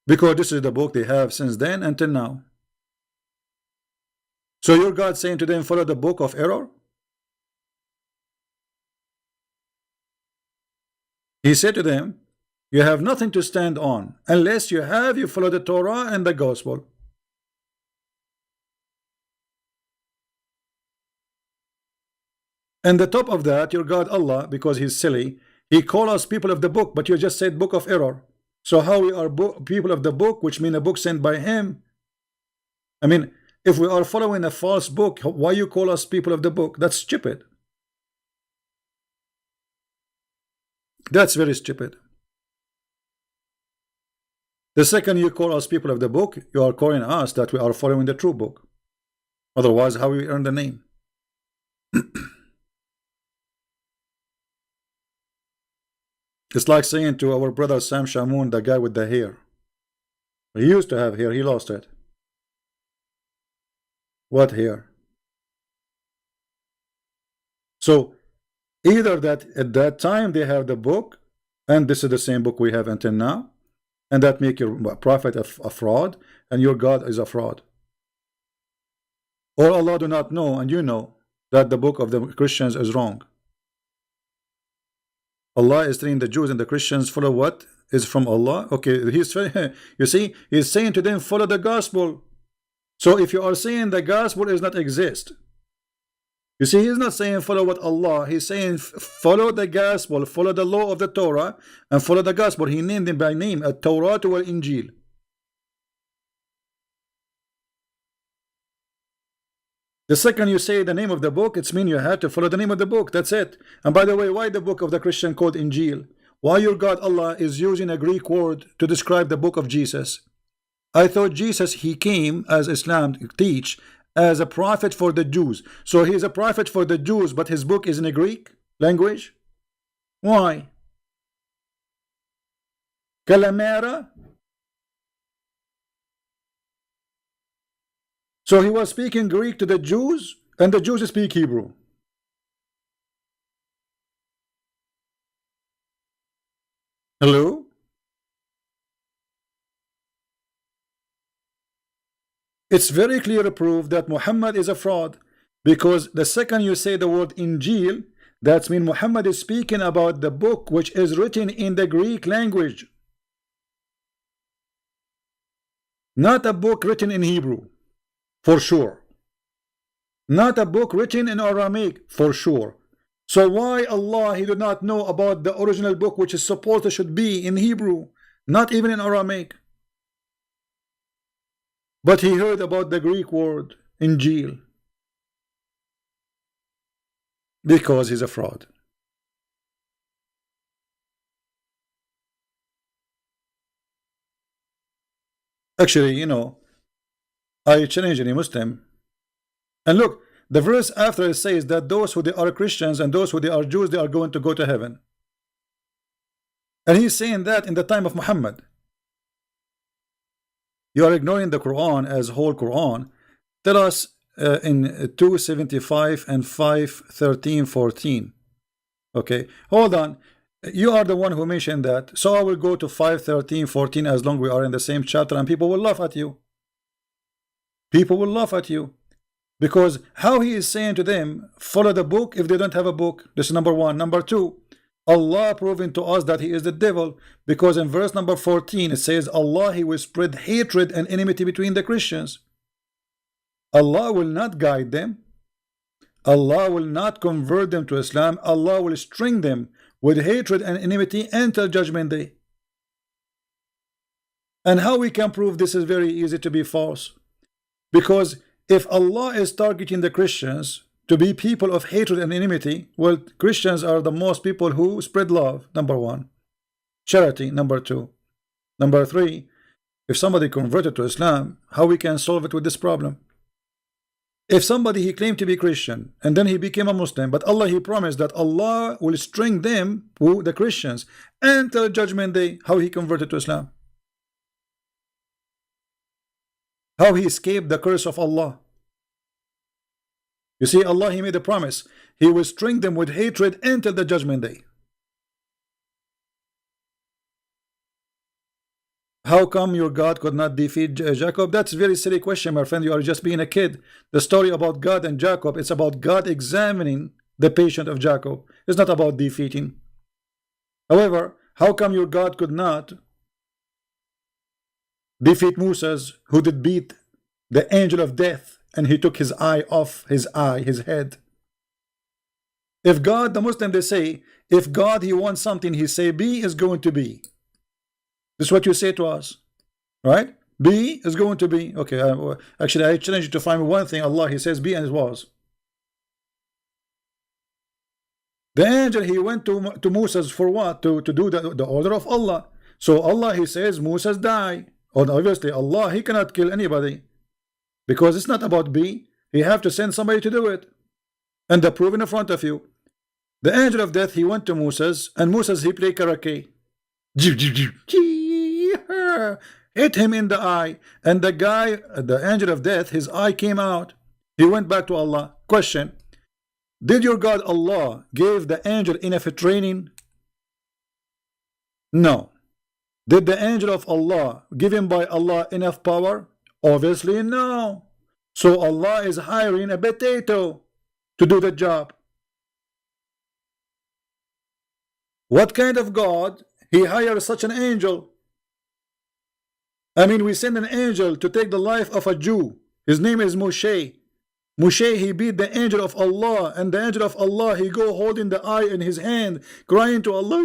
Because this is the book they have since then until now. So your God saying to them, follow the book of error? He said to them, you have nothing to stand on unless you follow the Torah and the gospel. And the top of that, your God Allah, because he's silly, he called us people of the book, but you just said book of error. So how we are people of the book, which mean a book sent by him? I mean, if we are following a false book, why you call us people of the book? That's stupid. That's very stupid. The second you call us people of the book, you are calling us that we are following the true book. Otherwise, how we earn the name? It's like saying to our brother Sam Shamoun, the guy with the hair. He used to have hair, he lost it. What hair? So, either that at that time they have the book, and this is the same book we have until now, and that make your prophet a fraud, and your God is a fraud. Or Allah do not know, and you know, that the book of the Christians is wrong. Allah is telling the Jews and the Christians follow what is from Allah. Okay, he's you see, he's saying to them follow the gospel. So if you are saying the gospel does not exist, you see, he's not saying follow what Allah, he's saying follow the gospel, follow the law of the Torah, and follow the gospel. He named them by name, a Torah to an Injil. The second you say the name of the book, it's mean you have to follow the name of the book. That's it. And by the way, why the book of the Christian called Injil? Why your God Allah is using a Greek word to describe the book of Jesus? I thought Jesus, he came as Islam teach as a prophet for the Jews. So he's a prophet for the Jews, but his book is in a Greek language? Why? Calamera? So he was speaking Greek to the Jews, and the Jews speak Hebrew. Hello? It's very clear proof that Muhammad is a fraud, because the second you say the word Injil, that means Muhammad is speaking about the book which is written in the Greek language, not a book written in Hebrew. For sure. Not a book written in Aramaic, for sure. So why Allah, he did not know about the original book which is supposed to should be in Hebrew, not even in Aramaic? But he heard about the Greek word, Injil. Because he's a fraud. Actually, you know, I challenge any Muslim. And look, the verse after it says that those who they are Christians and those who they are Jews, they are going to go to heaven. And he's saying that in the time of Muhammad. You are ignoring the Quran as whole Quran. Tell us in 275 and 513 14. Okay, hold on. You are the one who mentioned that. So I will go to 513 14 as long as we are in the same chapter, and people will laugh at you. People will laugh at you, because how he is saying to them follow the book if they don't have a book. This is number one. Number two, Allah proving to us that he is the devil, because in verse number 14 it says Allah, he will spread hatred and enmity between the Christians. Allah will not guide them. Allah will not convert them to Islam. Allah will string them with hatred and enmity until judgment day. And how we can prove this is very easy to be false? Because if Allah is targeting the Christians to be people of hatred and enmity, well, Christians are the most people who spread love, number one. Charity, number two. Number three, if somebody converted to Islam, how we can solve it with this problem? If somebody he claimed to be Christian and then he became a Muslim, but Allah he promised that Allah will string them, who the Christians, until judgment day, how he converted to Islam? How he escaped the curse of Allah? You see, Allah he made a promise. He will string them with hatred until the judgment day. How come your God could not defeat Jacob? That's a very silly question, my friend. You are just being a kid. The story about God and Jacob, it's about God examining the patience of Jacob. It's not about defeating. However, how come your God could not defeat Moses, who did beat the angel of death, and he took his eye off his head? If God, the Muslim, they say, if God he wants something, he say be is going to be. This is what you say to us, right? Be is going to be. Okay, actually I challenge you to find me one thing. Allah he says be, and it was. The angel he went to Moses for what? To do the order of Allah. So Allah he says Moses die. And obviously Allah he cannot kill anybody, because it's not about be. He have to send somebody to do it, and the proof in front of you. The angel of death he went to Moses, and Moses he played karaoke, hit him in the eye, and the guy, the angel of death, his eye came out. He went back to Allah. Question: did your God Allah give the angel enough training? No. Did the angel of Allah, given by Allah, enough power? Obviously no. So Allah is hiring a potato to do the job. What kind of God he hires such an angel? I mean, we send an angel to take the life of a Jew. His name is Moshe. Moshe he beat the angel of Allah, and the angel of Allah he go holding the eye in his hand, crying to Allah.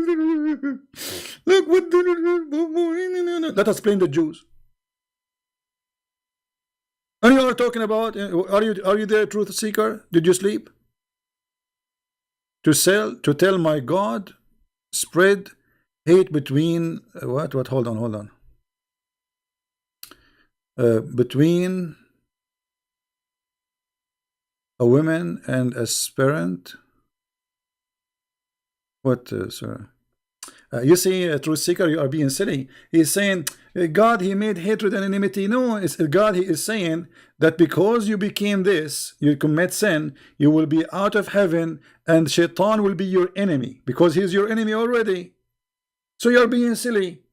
Look what. Let us blame the Jews. And you are talking about, are you there, truth seeker? Did you sleep? To tell my God spread hate between what hold on between a woman and a parent. What, sir? You see, truth seeker, you are being silly. He's saying God he made hatred and enmity. No, it's God he is saying that because you became this, you commit sin, you will be out of heaven, and Shaitan will be your enemy, because he's your enemy already. So you're being silly.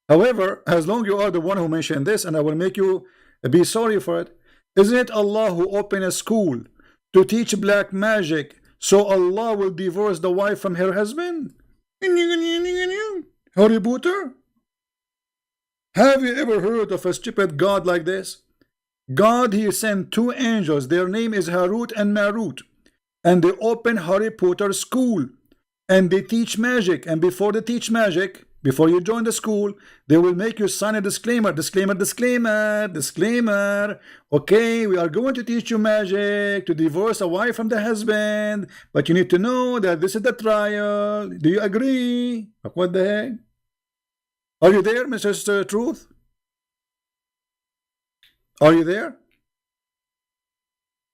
However, as long you are the one who mentioned this, and I will make you be sorry for it, isn't it Allah who opened a school to teach black magic, so Allah will divorce the wife from her husband? Harry Potter? Have you ever heard of a stupid God like this? God he sent two angels, their name is Harut and Marut, and they open Harry Potter school, and they teach magic. And before they teach magic, before you join the school, they will make you sign a disclaimer. Okay, we are going to teach you magic to divorce a wife from the husband, but you need to know that this is the trial. Do you agree? What the heck? Are you there, Mr. Truth? Are you there?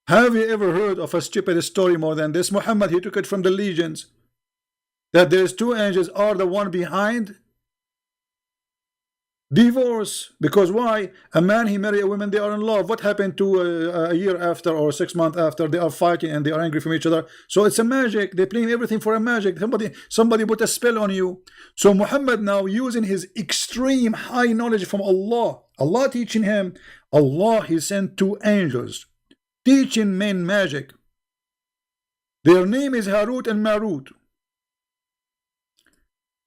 Have you ever heard of a stupid story more than this? Muhammad, he took it from the legions, that there's two angels are the one behind divorce. Because why? A man he marry a woman, they are in love. What happened to a year after or 6 months after? They are fighting and they are angry from each other. So it's a magic. They blame everything for a magic. Somebody put a spell on you. So Muhammad now, using his extreme high knowledge from Allah teaching him, Allah he sent two angels teaching men magic. Their name is Harut and Marut.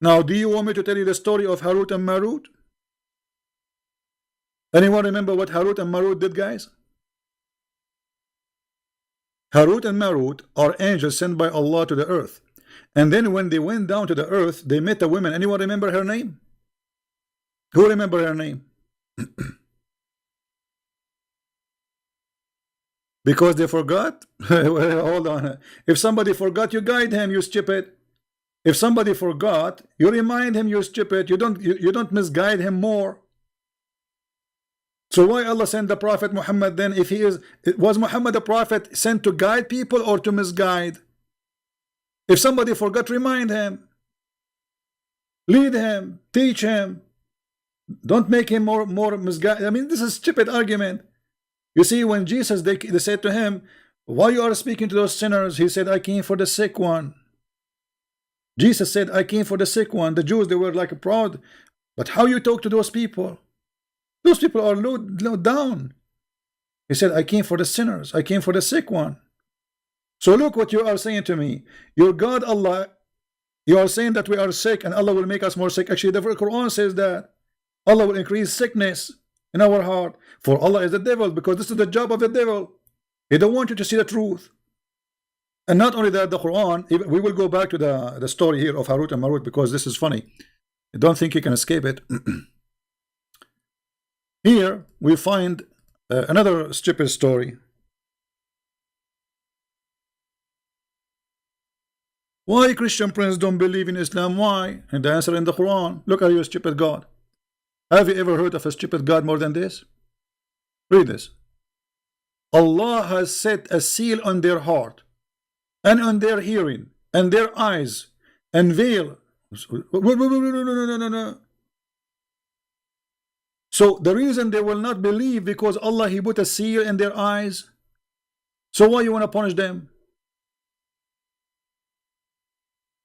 Now, do you want me to tell you the story of Harut and Marut? Anyone remember what Harut and Marut did, guys? Harut and Marut are angels sent by Allah to the earth. And then when they went down to the earth, they met a woman. Anyone remember her name? Who remember her name? Because they forgot? Hold on. If somebody forgot, you guide him, you stupid. If somebody forgot, you remind him, you stupid. You don't misguide him more. So why Allah sent the Prophet Muhammad then? If was Muhammad a prophet sent to guide people or to misguide? If somebody forgot, remind him, lead him, teach him. Don't make him more misguided. I mean, this is a stupid argument. You see, when Jesus, they said to him, why you are speaking to those sinners? He said, I came for the sick one. Jesus said, I came for the sick one. The Jews, they were like proud. But how you talk to those people? Those people are low down. He said, I came for the sinners. I came for the sick one. So look what you are saying to me. Your God, Allah, you are saying that we are sick and Allah will make us more sick. Actually, the Quran says that Allah will increase sickness in our heart. For Allah is the devil, because this is the job of the devil. He don't want you to see the truth. And not only that, the Quran, we will go back to the story here of Harut and Marut, because this is funny. I don't think you can escape it. Here we find another stupid story. Why Christian friends don't believe in Islam? Why? And the answer in the Quran. Look at your stupid God. Have you ever heard of a stupid God more than this? Read this. Allah has set a seal on their heart and on their hearing and their eyes and veil. No. So the reason they will not believe, because Allah, He put a seal in their eyes. So why you want to punish them?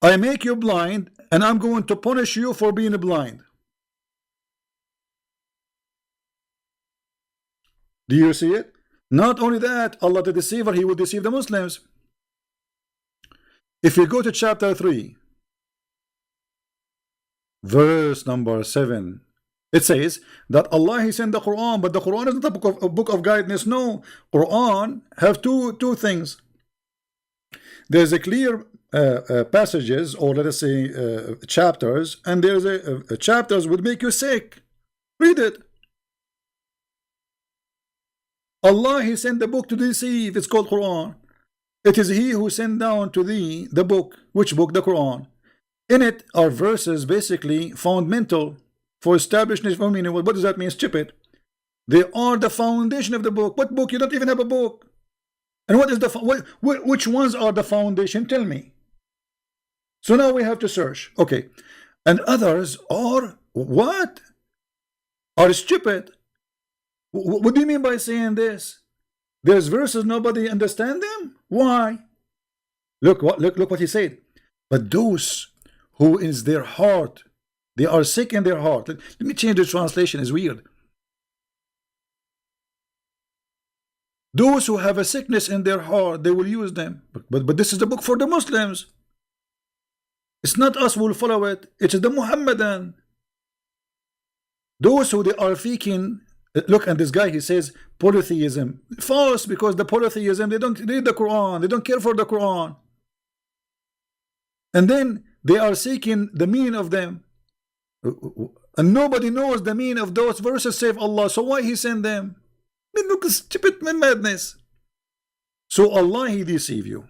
I make you blind and I'm going to punish you for being blind. Do you see it? Not only that, Allah the deceiver, He will deceive the Muslims. If you go to chapter 3, verse number 7, it says that Allah, He sent the Quran, but the Quran is not a book of guidance. No, Quran have two things. There's a clear passages, or let us say chapters, and there's a chapters would make you sick. Read it. Allah, He sent the book to deceive. It's called Quran. It is He who sent down to thee the book. Which book? The Quran. In it are verses basically fundamental for establishing for meaning. What does that mean? Stupid. They are the foundation of the book. What book? You don't even have a book. And what is the which ones are the foundation? Tell me. So now we have to search. Okay. And others are what? Are stupid. What do you mean by saying this? There's verses nobody understand them? Why? Look what he said. But those who is their heart, they are sick in their heart. Let me change the translation, it's weird. Those who have a sickness in their heart, they will use them. But this is the book for the Muslims. It's not us who will follow it. It is the Muhammadan. Those who they are seeking. Look, and this guy, he says polytheism. False, because the polytheism, they don't read the Quran. They don't care for the Quran. And then they are seeking the meaning of them. And nobody knows the meaning of those verses save Allah. So why He send them? I mean, look, stupid madness. So Allah, He deceive you.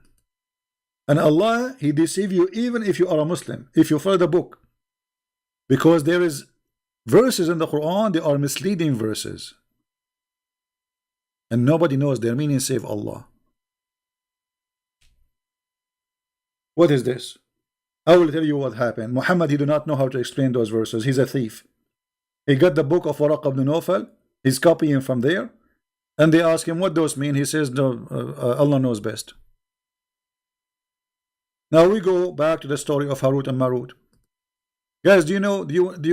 And Allah, He deceive you even if you are a Muslim, if you follow the book. Because there is verses in the Quran, they are misleading verses. And nobody knows their meaning save Allah. What is this? I will tell you what happened. Muhammad, he do not know how to explain those verses. He's a thief. He got the book of Waraq ibn Nawfal. He's copying from there. And they ask him what those mean. He says, no, Allah knows best. Now we go back to the story of Harut and Marut. Guys, do you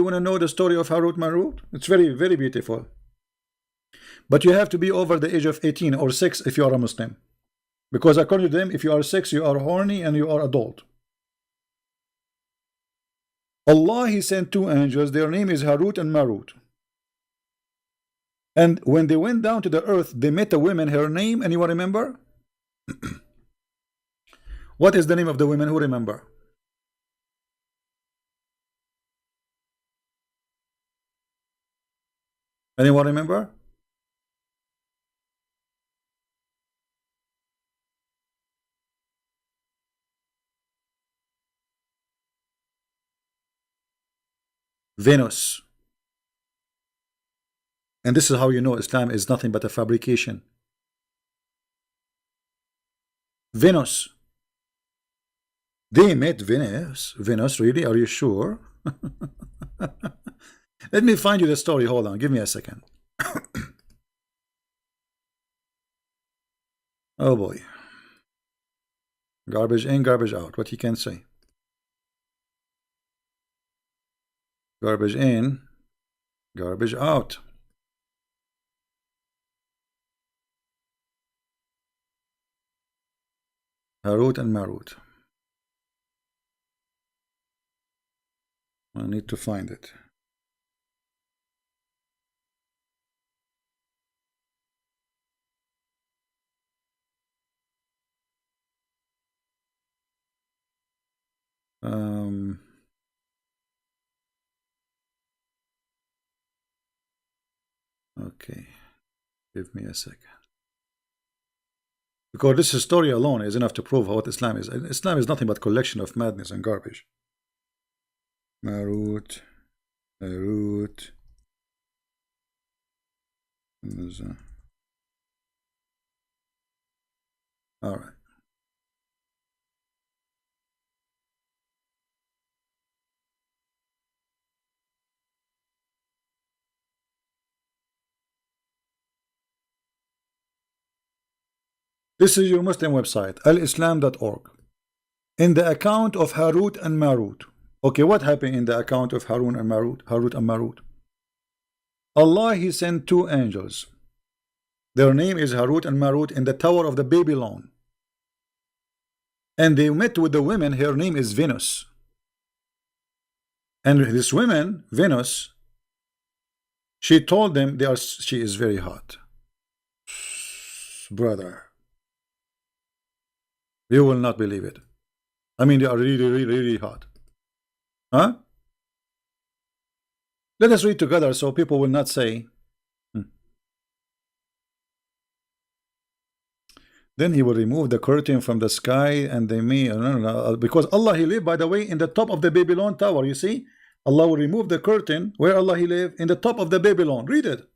want to know the story of Harut and Marut? It's very, very beautiful. But you have to be over the age of 18 or 6 if you are a Muslim. Because according to them, if you are 6, you are horny and you are adult. Allah, He sent 2 angels. Their name is Harut and Marut. And when they went down to the earth, they met a woman. Her name, anyone remember? What is the name of the women? Who remember? Anyone remember? Venus. And this is how you know Islam is nothing but a fabrication. Venus. They met Venus. Venus, really? Are you sure? Let me find you the story. Hold on. Give me a second. Oh boy. Garbage in, garbage out. What you can say? Garbage in, garbage out. Harut and Marut. I need to find it. Okay, give me a second. Because this story alone is enough to prove what Islam is. Islam is nothing but collection of madness and garbage. Marut, Harut. All right. This is your Muslim website, alislam.org. In the account of Harut and Marut. Okay, what happened in the account of Harun and Marut? Harut and Marut. Allah, He sent two angels. Their name is Harut and Marut in the Tower of the Babylon. And they met with the women. Her name is Venus. And this woman, Venus, she told them she is very hot. Brother, you will not believe it. I mean, they are really, really, really hot. Huh? Let us read together so people will not say. Then He will remove the curtain from the sky, and they may, because Allah, He lived, by the way, in the top of the Babylon tower. You see, Allah will remove the curtain. Where Allah, He lived? In the top of the Babylon. Read it.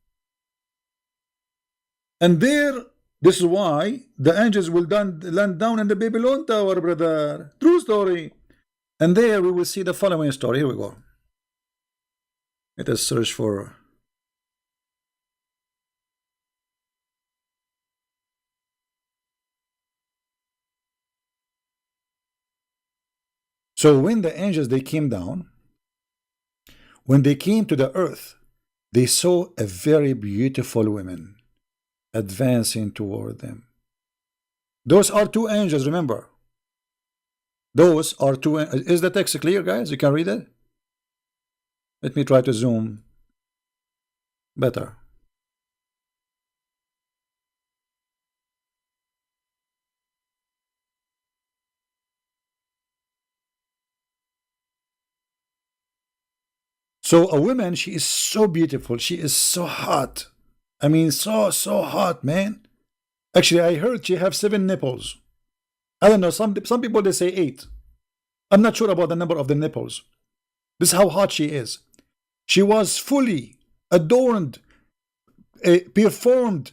And there, this is why the angels will land down in the Babylon tower, brother. True story. And there we will see the following story. Here we go. Let us search for. So when the angels, they came down, when they came to the earth, they saw a very beautiful woman advancing toward them. Those are two angels, remember. Those are two. Is the text clear, guys? You can read it. Let me try to zoom better. So a woman, she is so beautiful. She is so hot. I mean, so hot, man. Actually, I heard she have 7 nipples. I don't know. Some people, they say 8. I'm not sure about the number of the nipples. This is how hot she is. She was fully adorned, performed,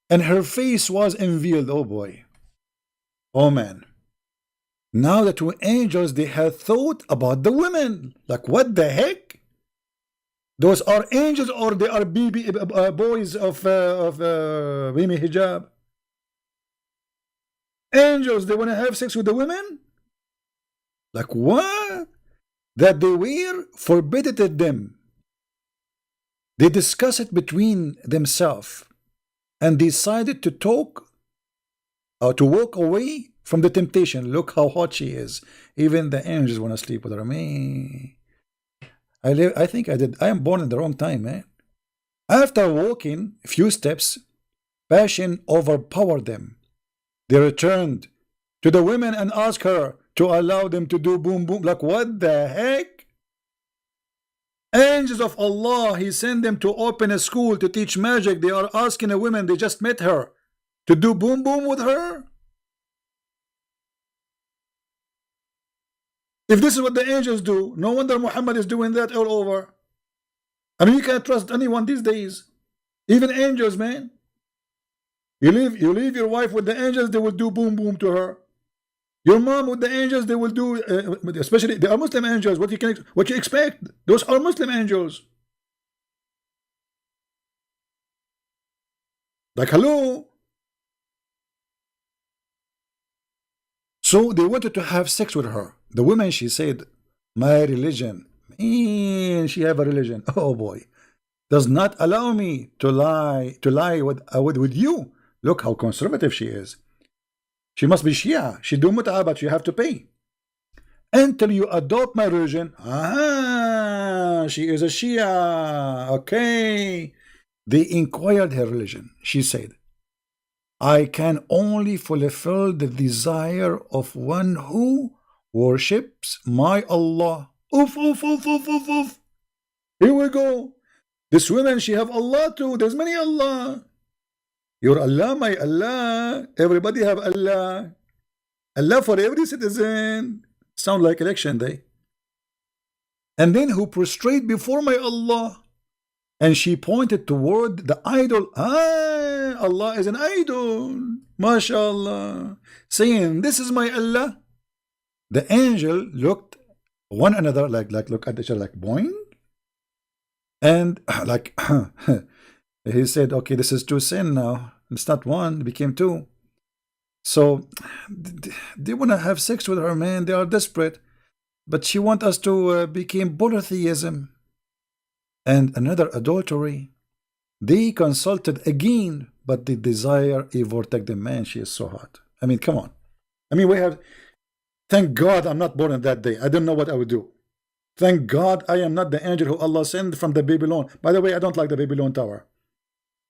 and her face was unveiled. Oh boy. Oh man. Now the two angels, they had thought about the women. Like, what the heck? Those are angels, or they are boys of Mimi Hijab? Angels, they want to have sex with the women? Like what? That they were forbidden them. They discussed it between themselves and decided to talk or to walk away from the temptation. Look how hot she is. Even the angels want to sleep with her. Me. I think I did. I am born in the wrong time, man. After walking a few steps, passion overpowered them. They returned to the women and asked her to allow them to do boom boom. Like, what the heck? Angels of Allah, He sent them to open a school to teach magic. They are asking a woman, they just met her, to do boom boom with her? If this is what the angels do, no wonder Muhammad is doing that all over. I mean, you can't trust anyone these days. Even angels, man. You leave your wife with the angels, they will do boom boom to her. Your mom with the angels, they will do, especially they are Muslim angels. What you expect? Those are Muslim angels. Like, hello. So they wanted to have sex with her. The woman, she said, my religion, man, she have a religion. Oh boy, does not allow me to lie with you. Look how conservative she is. She must be Shia. She do mut'ah, but you have to pay. Until you adopt my religion, she is a Shia. Okay. They inquired her religion. She said, I can only fulfill the desire of one who worships my Allah. Oof, oof, oof, oof, oof, oof. Here we go. This woman, she have Allah too. There's many Allah. Your Allah, my Allah. Everybody have Allah. Allah for every citizen. Sound like election day. And then who prostrate before my Allah. And she pointed toward the idol. Allah is an idol. MashaAllah. Saying, this is my Allah. The angel looked one another like look at each other like boing. And like he said, okay, this is two sin now. It's not one, it became two. So they want to have sex with her, man. They are desperate. But she want us to become polytheism and another adultery. They consulted again, but the desire overtook the man. She is so hot. I mean, come on. I mean, we have. Thank God I'm not born on that day. I don't know what I would do. Thank God I am not the angel who Allah sent from the Babylon. By the way, I don't like the Babylon Tower.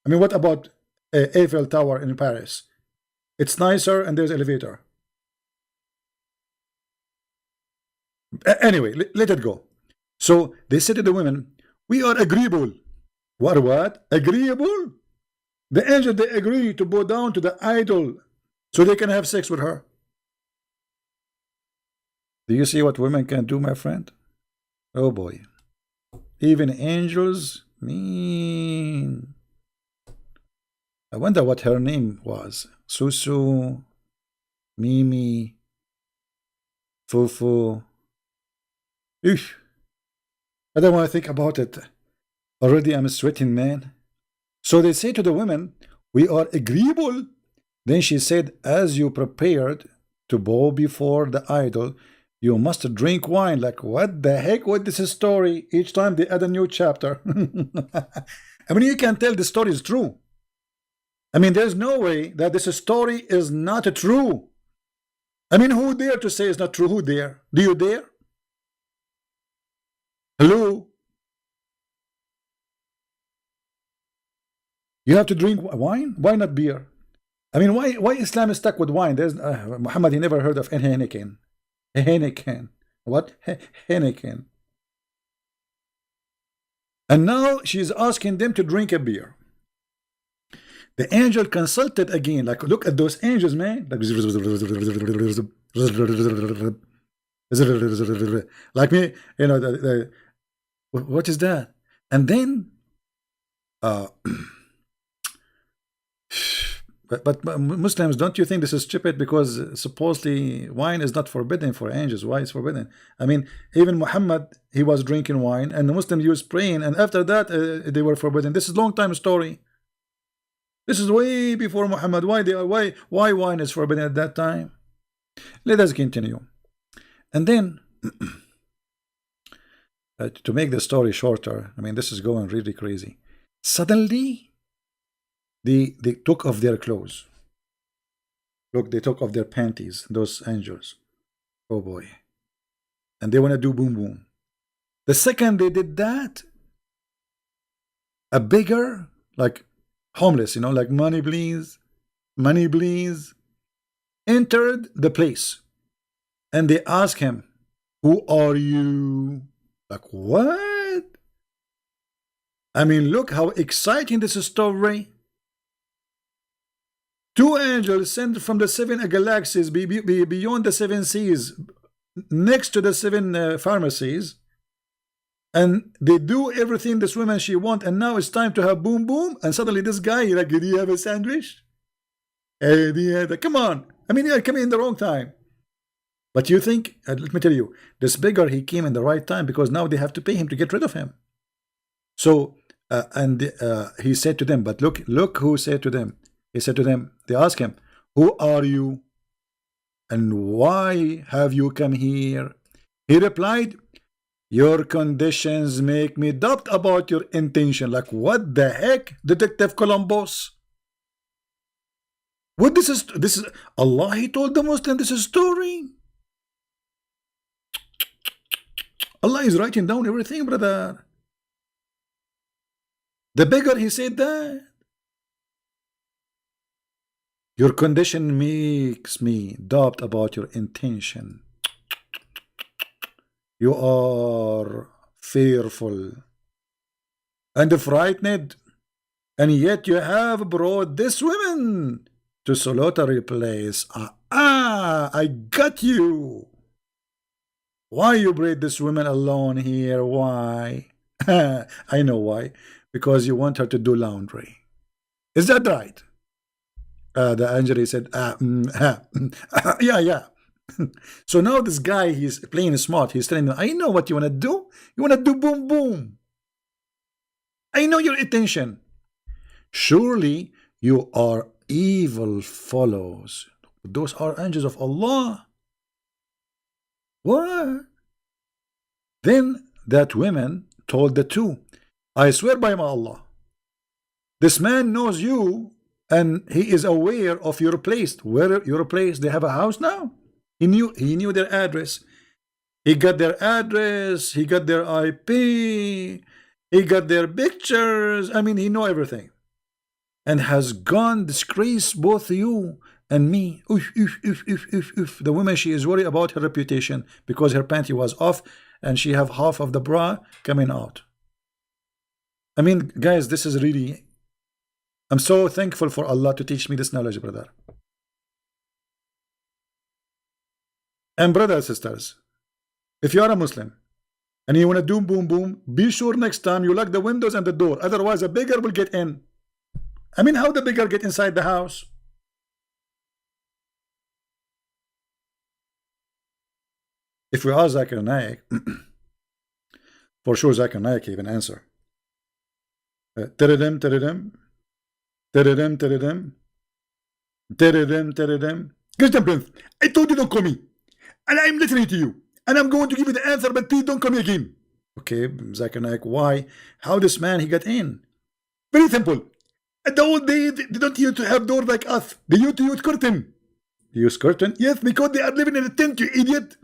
I mean, what about Eiffel Tower in Paris? It's nicer and there's elevator. Anyway, let it go. So they said to the women, we are agreeable. What? Agreeable? The angel, they agree to bow down to the idol so they can have sex with her. Do you see what women can do, my friend? Oh boy. Even angels, mean. I wonder what her name was. Susu, Mimi, Fufu. Eesh. I don't want to think about it. Already I'm sweating, man. So they say to the women, we are agreeable. Then she said, as you prepared to bow before the idol, you must drink wine. Like, what the heck? What is this story? Each time they add a new chapter. I mean, you can tell the story is true. I mean, there's no way that this story is not true. I mean, who dare to say it's not true? Who dare? Do you dare? Hello? You have to drink wine? Why not beer? I mean, why Islam is stuck with wine? There's Muhammad, he never heard of Heineken. Heineken. What? Heineken. And now she's asking them to drink a beer. The angel consulted again. Like, look at those angels, man. Like me, you know, what is that? And then but Muslims, don't you think this is stupid? Because supposedly wine is not forbidden for angels. Why is forbidden? I mean, even Muhammad, he was drinking wine, and the Muslims used praying, and after that they were forbidden. This is a long time story. This is way before Muhammad. Why wine is forbidden at that time? Let us continue. And then to make the story shorter, I mean, this is going really crazy. Suddenly they took off their clothes. Look, they took off their panties, those angels. Oh boy. And they want to do boom boom. The second they did that, a beggar, like homeless, you know, like money please, entered the place and they ask him, who are you? Like, what? I mean, look how exciting this story. Two angels sent from the seven galaxies beyond the seven seas, next to the seven pharmacies, and they do everything this woman she want, and now it's time to have boom boom, and suddenly this guy, like, do you have a sandwich? Come on. I mean, you're coming in the wrong time. But you think, let me tell you, this beggar, he came in the right time, because now they have to pay him to get rid of him. So, he said to them, but look who said to them. He said to them, they asked him, who are you? And why have you come here? He replied, your conditions make me doubt about your intention. Like, what the heck, Detective Columbus? What this is Allah, he told the Muslim this is story. Allah is writing down everything, brother. The beggar, he said that. Your condition makes me doubt about your intention. You are fearful and frightened, and yet you have brought this woman to solitary place. I got you. Why you brought this woman alone here? Why? I know why. Because you want her to do laundry. Is that right? The angel said, yeah. So now this guy, he's playing smart. He's telling me, I know what you want to do. You want to do boom boom. I know your intention. Surely you are evil fellows. Those are angels of Allah. What? Then that woman told the two, I swear by my Allah, this man knows you, and he is aware of your place. Where your place? They have a house now. He knew their address. He got their address. He got their IP. He got their pictures. I mean, he know everything, and has gone disgrace both you and me. The woman, she is worried about her reputation because her panty was off, and she have half of the bra coming out. I mean, guys, this is really. I'm so thankful for Allah to teach me this knowledge, brother. And brothers and sisters, if you are a Muslim and you want to do boom boom, be sure next time you lock the windows and the door. Otherwise, a beggar will get in. I mean, how the beggar get inside the house? If we ask Zakir Naik, for sure Zakir Naik even answer. Teredem, teredem. Teredem, teredem. Teredem, teredem. Christian Prince, I told you don't call me. And I'm listening to you. And I'm going to give you the answer, but please don't call me again. Okay, Zakir Naik, why? How this man, he got in? Very simple. At the old days, they don't used to have doors like us. They used to use curtain. They use curtain? Yes, because they are living in a tent, you idiot.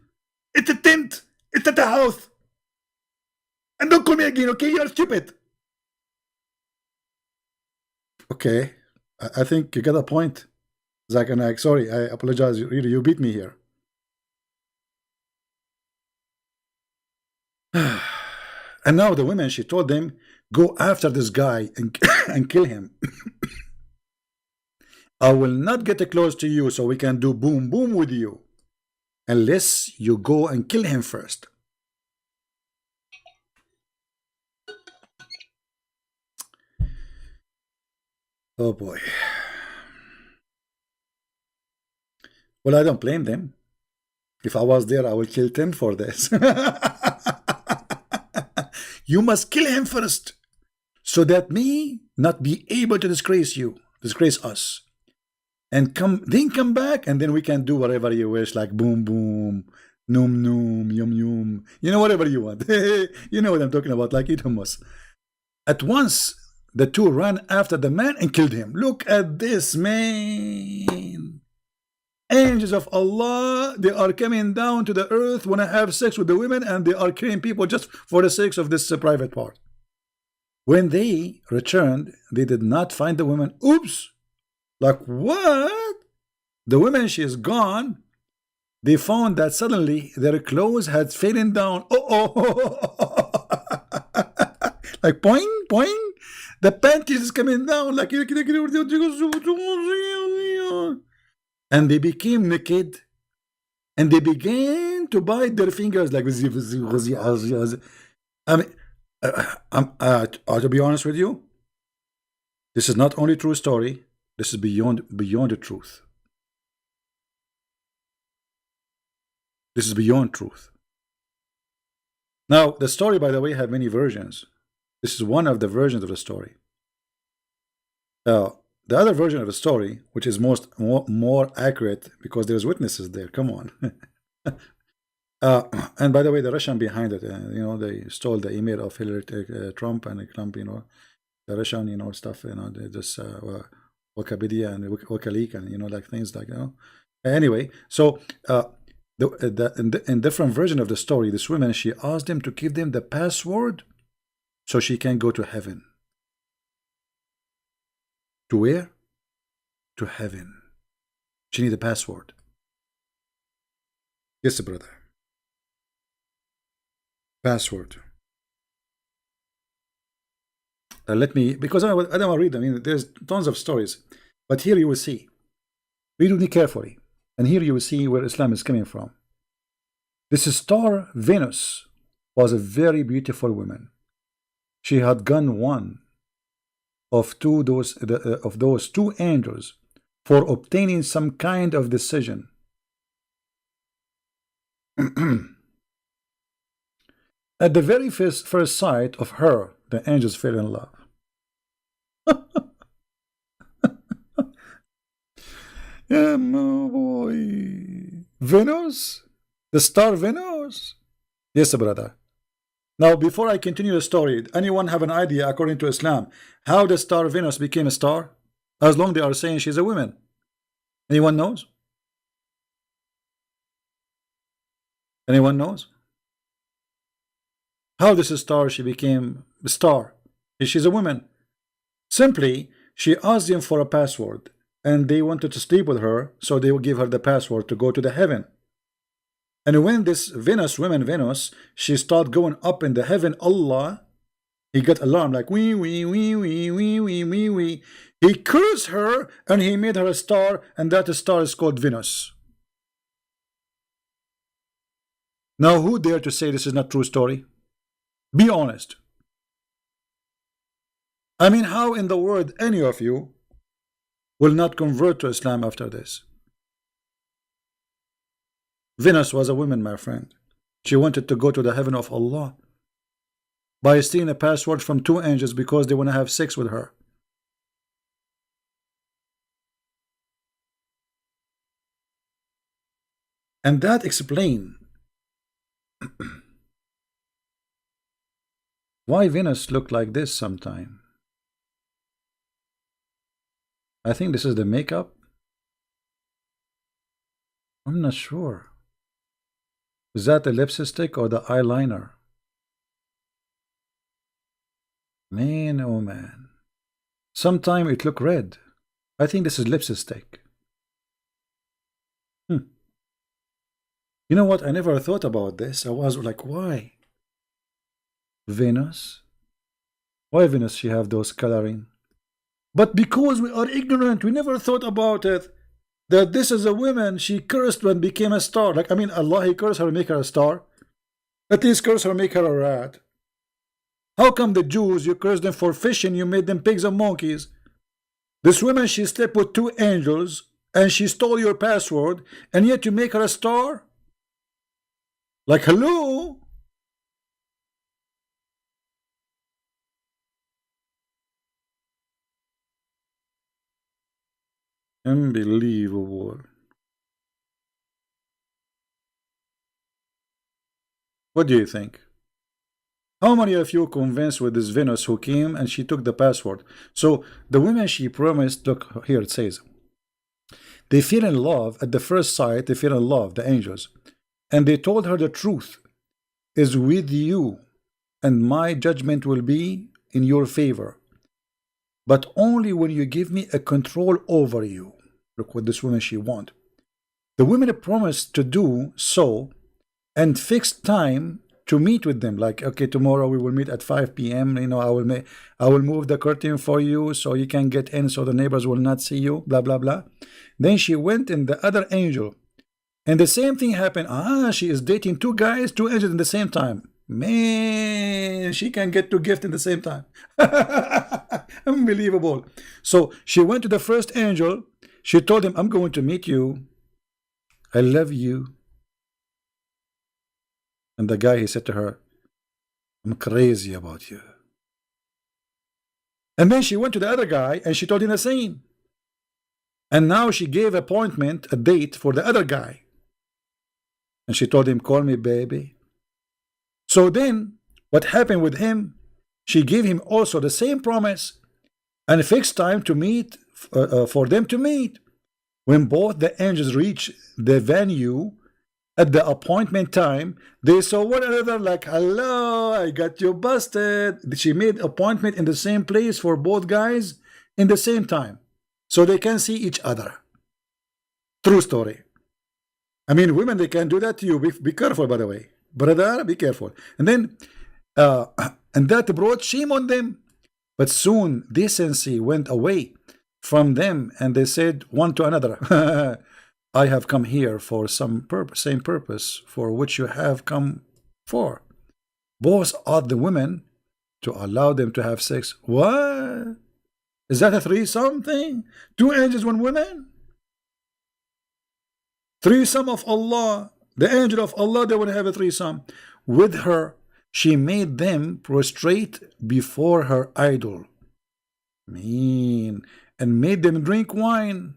It's a tent. It's not a house. And don't call me again, okay? You're stupid. Okay, I think you got a point, Zakir Naik. Sorry, I apologize. Really, you beat me here. And now the woman, she told them, go after this guy and kill him. I will not get close to you so we can do boom boom with you unless you go and kill him first. Oh boy. Well, I don't blame them. If I was there, I would kill them for this. You must kill him first, so that me not be able to disgrace you, disgrace us, and then come back, and then we can do whatever you wish, like boom boom, noom noom, yum yum, you know, whatever you want. You know what I'm talking about, like eat hummus. At once, the two ran after the man and killed him. Look at this, man. Angels of Allah, they are coming down to the earth, want to have sex with the women, and they are killing people just for the sake of this private part. When they returned, they did not find the women. Oops! Like, what? The woman, she is gone. They found that suddenly their clothes had fallen down. Like poing, poing. The panties is coming down like, and they became naked, and they began to bite their fingers like. I mean, to be honest with you, this is not only true story. This is beyond the truth. This is beyond truth. Now, the story, by the way, have many versions. This is one of the versions of the story. The other version of the story, which is more accurate, because there's witnesses there. Come on. And by the way, the Russian behind it, you know, they stole the email of Hillary Trump and Trump, you know, the Russian, you know, stuff, you know, they just Wikipedia and Wikileaks and, you know, like things like, you know. Anyway, so in different version of the story, this woman, she asked them to give them the password so she can go to heaven. To where? To heaven. She need a password. Yes, brother. Password. Let me, because I don't want to read them. I mean, there's tons of stories, but here you will see. Read with me carefully, and here you will see where Islam is coming from. This star Venus was a very beautiful woman. She had gone one of those two angels for obtaining some kind of decision. At the very first sight of her, the angels fell in love. Yeah, my boy. Venus? The star Venus? Yes, brother. Now, before I continue the story, anyone have an idea, according to Islam, how the star Venus became a star? As long as they are saying she's a woman. Anyone knows? Anyone knows? How this star she became a star? She's a woman. Simply, she asked them for a password, and they wanted to sleep with her, so they will give her the password to go to the heaven. And when this woman Venus, she started going up in the heaven, Allah, he got alarmed like wee wee wee wee wee wee wee wee. He cursed her and he made her a star, and that star is called Venus. Now, who dare to say this is not true story? Be honest. I mean, how in the world any of you will not convert to Islam after this? Venus was a woman, my friend. She wanted to go to the heaven of Allah by stealing a password from two angels because they want to have sex with her. And that explains why Venus looked like this sometime. I think this is the makeup. I'm not sure. Is that the lipstick or the eyeliner? Man, oh man. Sometime it look red. I think this is lipstick. You know what? I never thought about this. I was like, why? Venus? Why Venus she have those coloring? But because we are ignorant, we never thought about it. That this is a woman, she cursed when became a star. Like, I mean, Allah, he cursed her, make her a star. At least curse her, make her a rat. How come the Jews, you cursed them for fishing, you made them pigs and monkeys? This woman, she slept with two angels, and she stole your password, and yet you make her a star? Like, hello? Unbelievable. What do you think? How many of you convinced with this Venus who came and she took the password? So the women she promised, look here it says, they fell in love at the first sight, they fell in love, the angels. And they told her the truth is with you, and my judgment will be in your favor. But only when you give me a control over you. Look what this woman she want. The women promised to do so and fixed time to meet with them. Like, okay, tomorrow we will meet at 5 p.m. You know, I will move the curtain for you so you can get in, so the neighbors will not see you. Blah blah blah. Then she went in the other angel, and the same thing happened. She is dating two guys, two angels in the same time. Man, she can get two gifts in the same time. Unbelievable. So she went to the first angel. She told him, I'm going to meet you. I love you. And the guy, he said to her, I'm crazy about you. And then she went to the other guy and she told him the same. And now she gave appointment, a date for the other guy. And she told him, call me baby. So then what happened with him, she gave him also the same promise and a fixed time to meet, for them to meet. When both the angels reached the venue at the appointment time, they saw one another like, hello, I got you busted. She made appointment in the same place for both guys in the same time, so they can see each other. True story. I mean, women, they can do that to you. Be careful, by the way. Brother, be careful. And then, and that brought shame on them. But soon decency went away from them, and they said one to another, I have come here for some same purpose for which you have come for. Both ought the women to allow them to have sex. What? Is that a threesome thing? Two angels, one woman? Threesome of Allah. The angel of Allah, they would have a threesome. With her, she made them prostrate before her idol. Mean. And made them drink wine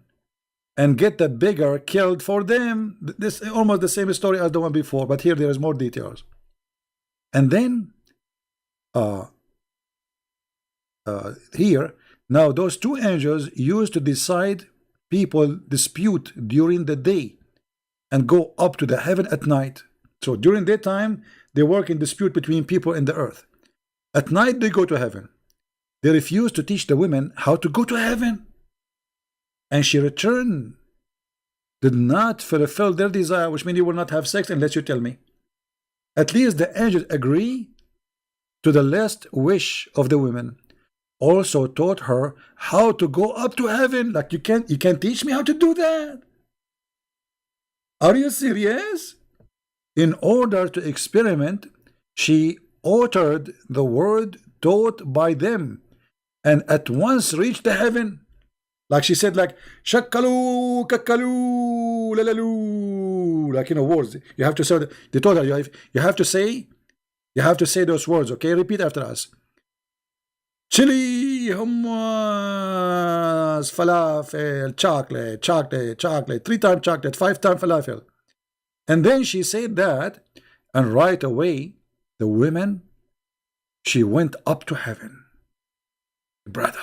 and get the beggar killed for them. This is almost the same story as the one before, but here there is more details. And then here, now those two angels used to decide people dispute during the day and go up to the heaven at night. So during daytime, they work in dispute between people in the earth. At night, they go to heaven. They refused to teach the women how to go to heaven. And she returned, did not fulfill their desire, which means you will not have sex unless you tell me. At least the angels agree to the last wish of the women. Also taught her how to go up to heaven. Like you can teach me how to do that. Are you serious? In order to experiment, she uttered the word taught by them and at once reached the heaven. Like she said, like shakalu, kakalu, lalalu, like words. You have to say. They told her you have to say those words. Okay, repeat after us. Chili, hummus, falafel, chocolate, chocolate, chocolate. 3 times chocolate, 5 times falafel. And then she said that, and right away, the women, she went up to heaven. Brother.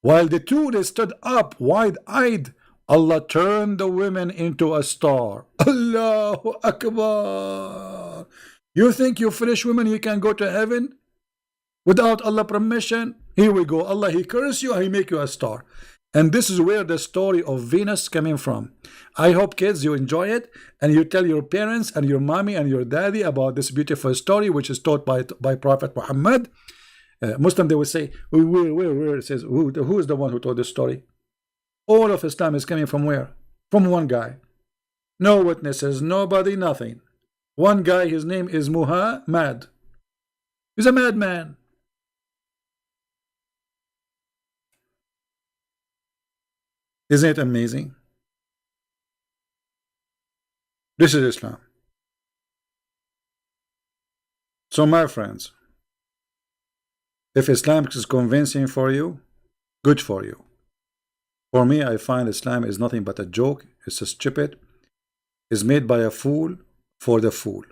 While the two, they stood up wide-eyed, Allah turned the women into a star. Allahu Akbar. You think you foolish women, you can go to heaven without Allah permission? Here we go. Allah, He curse you, He make you a star. And this is where the story of Venus coming from. I hope, kids, you enjoy it, and you tell your parents and your mommy and your daddy about this beautiful story, which is taught by Prophet Muhammad. Muslim, they will say, where it says, who is the one who told this story? All of Islam is coming from where? From one guy. No witnesses, nobody, nothing. One guy, his name is Muhammad. He's a madman. Isn't it amazing? This is Islam. So my friends, if Islam is convincing for you, good for you. For me, I find Islam is nothing but a joke. It's a stupid. It's made by a fool for the fool.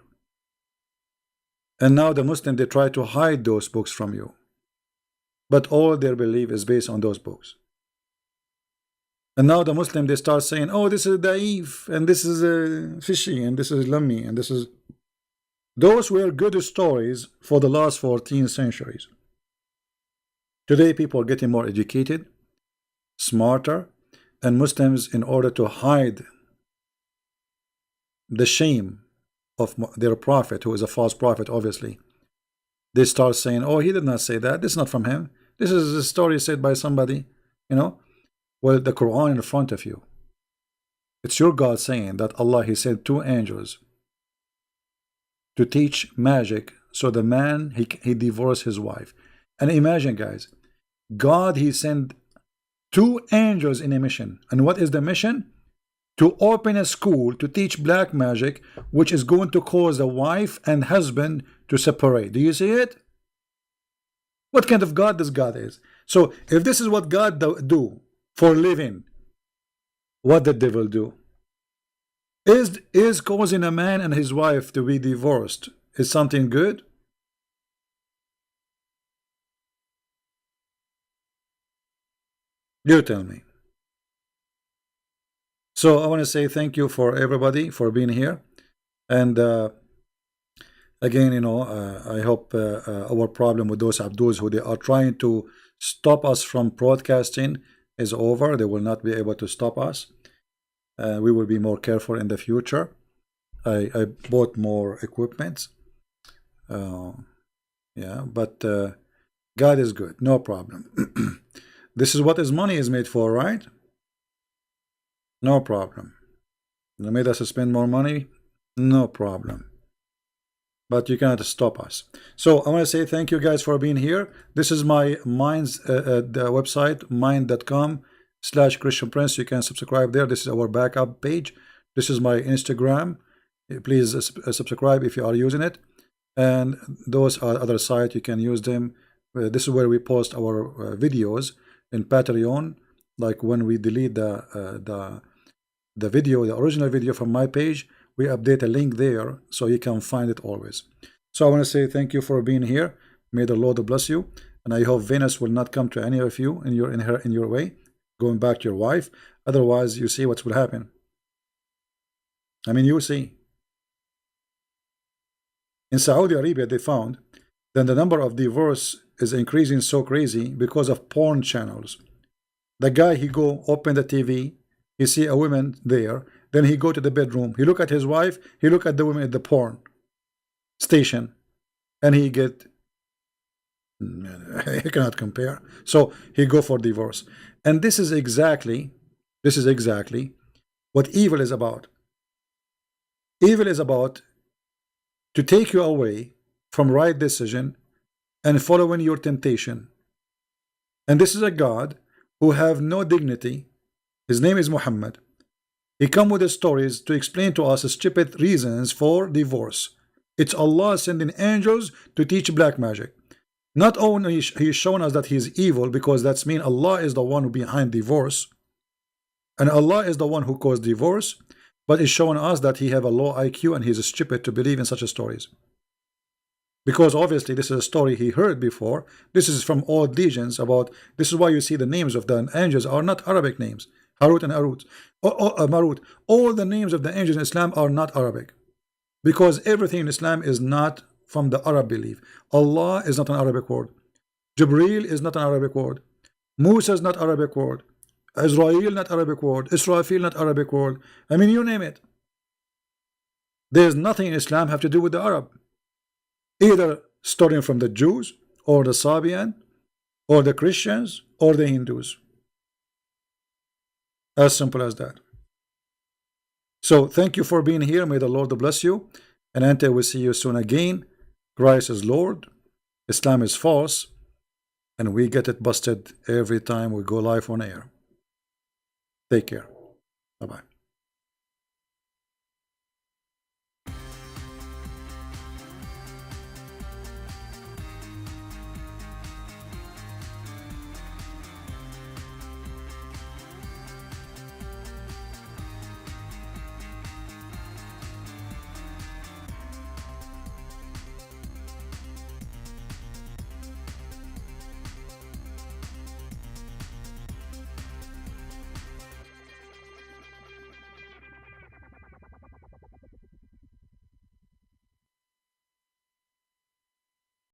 And now the Muslims, they try to hide those books from you. But all their belief is based on those books. And now the Muslim, they start saying, oh, this is da'if, and this is fishy, and this is lummy, and this is... Those were good stories for the last 14 centuries. Today, people are getting more educated. smarter, and Muslims, in order to hide the shame of their prophet, who is a false prophet, obviously, they start saying, oh, he did not say that, this is not from him, this is a story said by somebody, you know. Well, the Quran in front of you, it's your God saying that Allah, he sent 2 angels to teach magic, so the man, he divorced his wife. And imagine, guys, God, he sent 2 angels in a mission. And what is the mission? To open a school to teach black magic, which is going to cause the wife and husband to separate. Do you see it? What kind of God this God is? So if this is what God do for living, what the devil do? Is causing a man and his wife to be divorced is something good? You tell me. So I want to say thank you for everybody for being here, and again, you know, I hope our problem with those Abdus who they are trying to stop us from broadcasting is over. They will not be able to stop us. We will be more careful in the future. I bought more equipment. Yeah, but God is good, no problem. This is what his money is made for, right? No problem. They made us spend more money, no problem. But you cannot stop us. So I want to say thank you guys for being here. This is my Minds the website, mind.com/Christian Prince. You can subscribe there. This is our backup page. This is my Instagram. Please subscribe if you are using it. And those are other sites, you can use them. This is where we post our videos in Patreon. Like when we delete the video, the original video from my page, we update a link there so you can find it always. So I want to say thank you for being here. May the Lord bless you, and I hope Venus will not come to any of you in your way, going back to your wife. Otherwise, you see what will happen. I mean, you see. In Saudi Arabia, they found that the number of divorce is increasing so crazy because of porn channels. The guy, he go open the TV, he see a woman there, then he go to the bedroom, he look at his wife, he look at the woman at the porn station, and he get, he cannot compare. So he go for divorce. And this is exactly what evil is about. Evil is about to take you away from right decision and following your temptation. And this is a God who have no dignity. His name is Muhammad. He come with the stories to explain to us stupid reasons for divorce. It's Allah sending angels to teach black magic. Not only he's shown us that he's evil, because that's mean Allah is the one who behind divorce, and Allah is the one who caused divorce, but it's showing us that he have a low IQ and he's stupid to believe in such stories. Because obviously this is a story he heard before. This is from old legends about, this is why you see the names of the angels are not Arabic names. Harut and Arut, Marut. All the names of the angels in Islam are not Arabic, because everything in Islam is not from the Arab belief. Allah is not an Arabic word. Jibreel is not an Arabic word. Musa is not Arabic word. Israel not Arabic word. Israfil not Arabic word. I mean, you name it. There's nothing in Islam have to do with the Arab. Either starting from the Jews or the Sabian or the Christians or the Hindus. As simple as that. So thank you for being here. May the Lord bless you. And until we see you soon again, Christ is Lord, Islam is false, and we get it busted every time we go live on air. Take care. Bye-bye.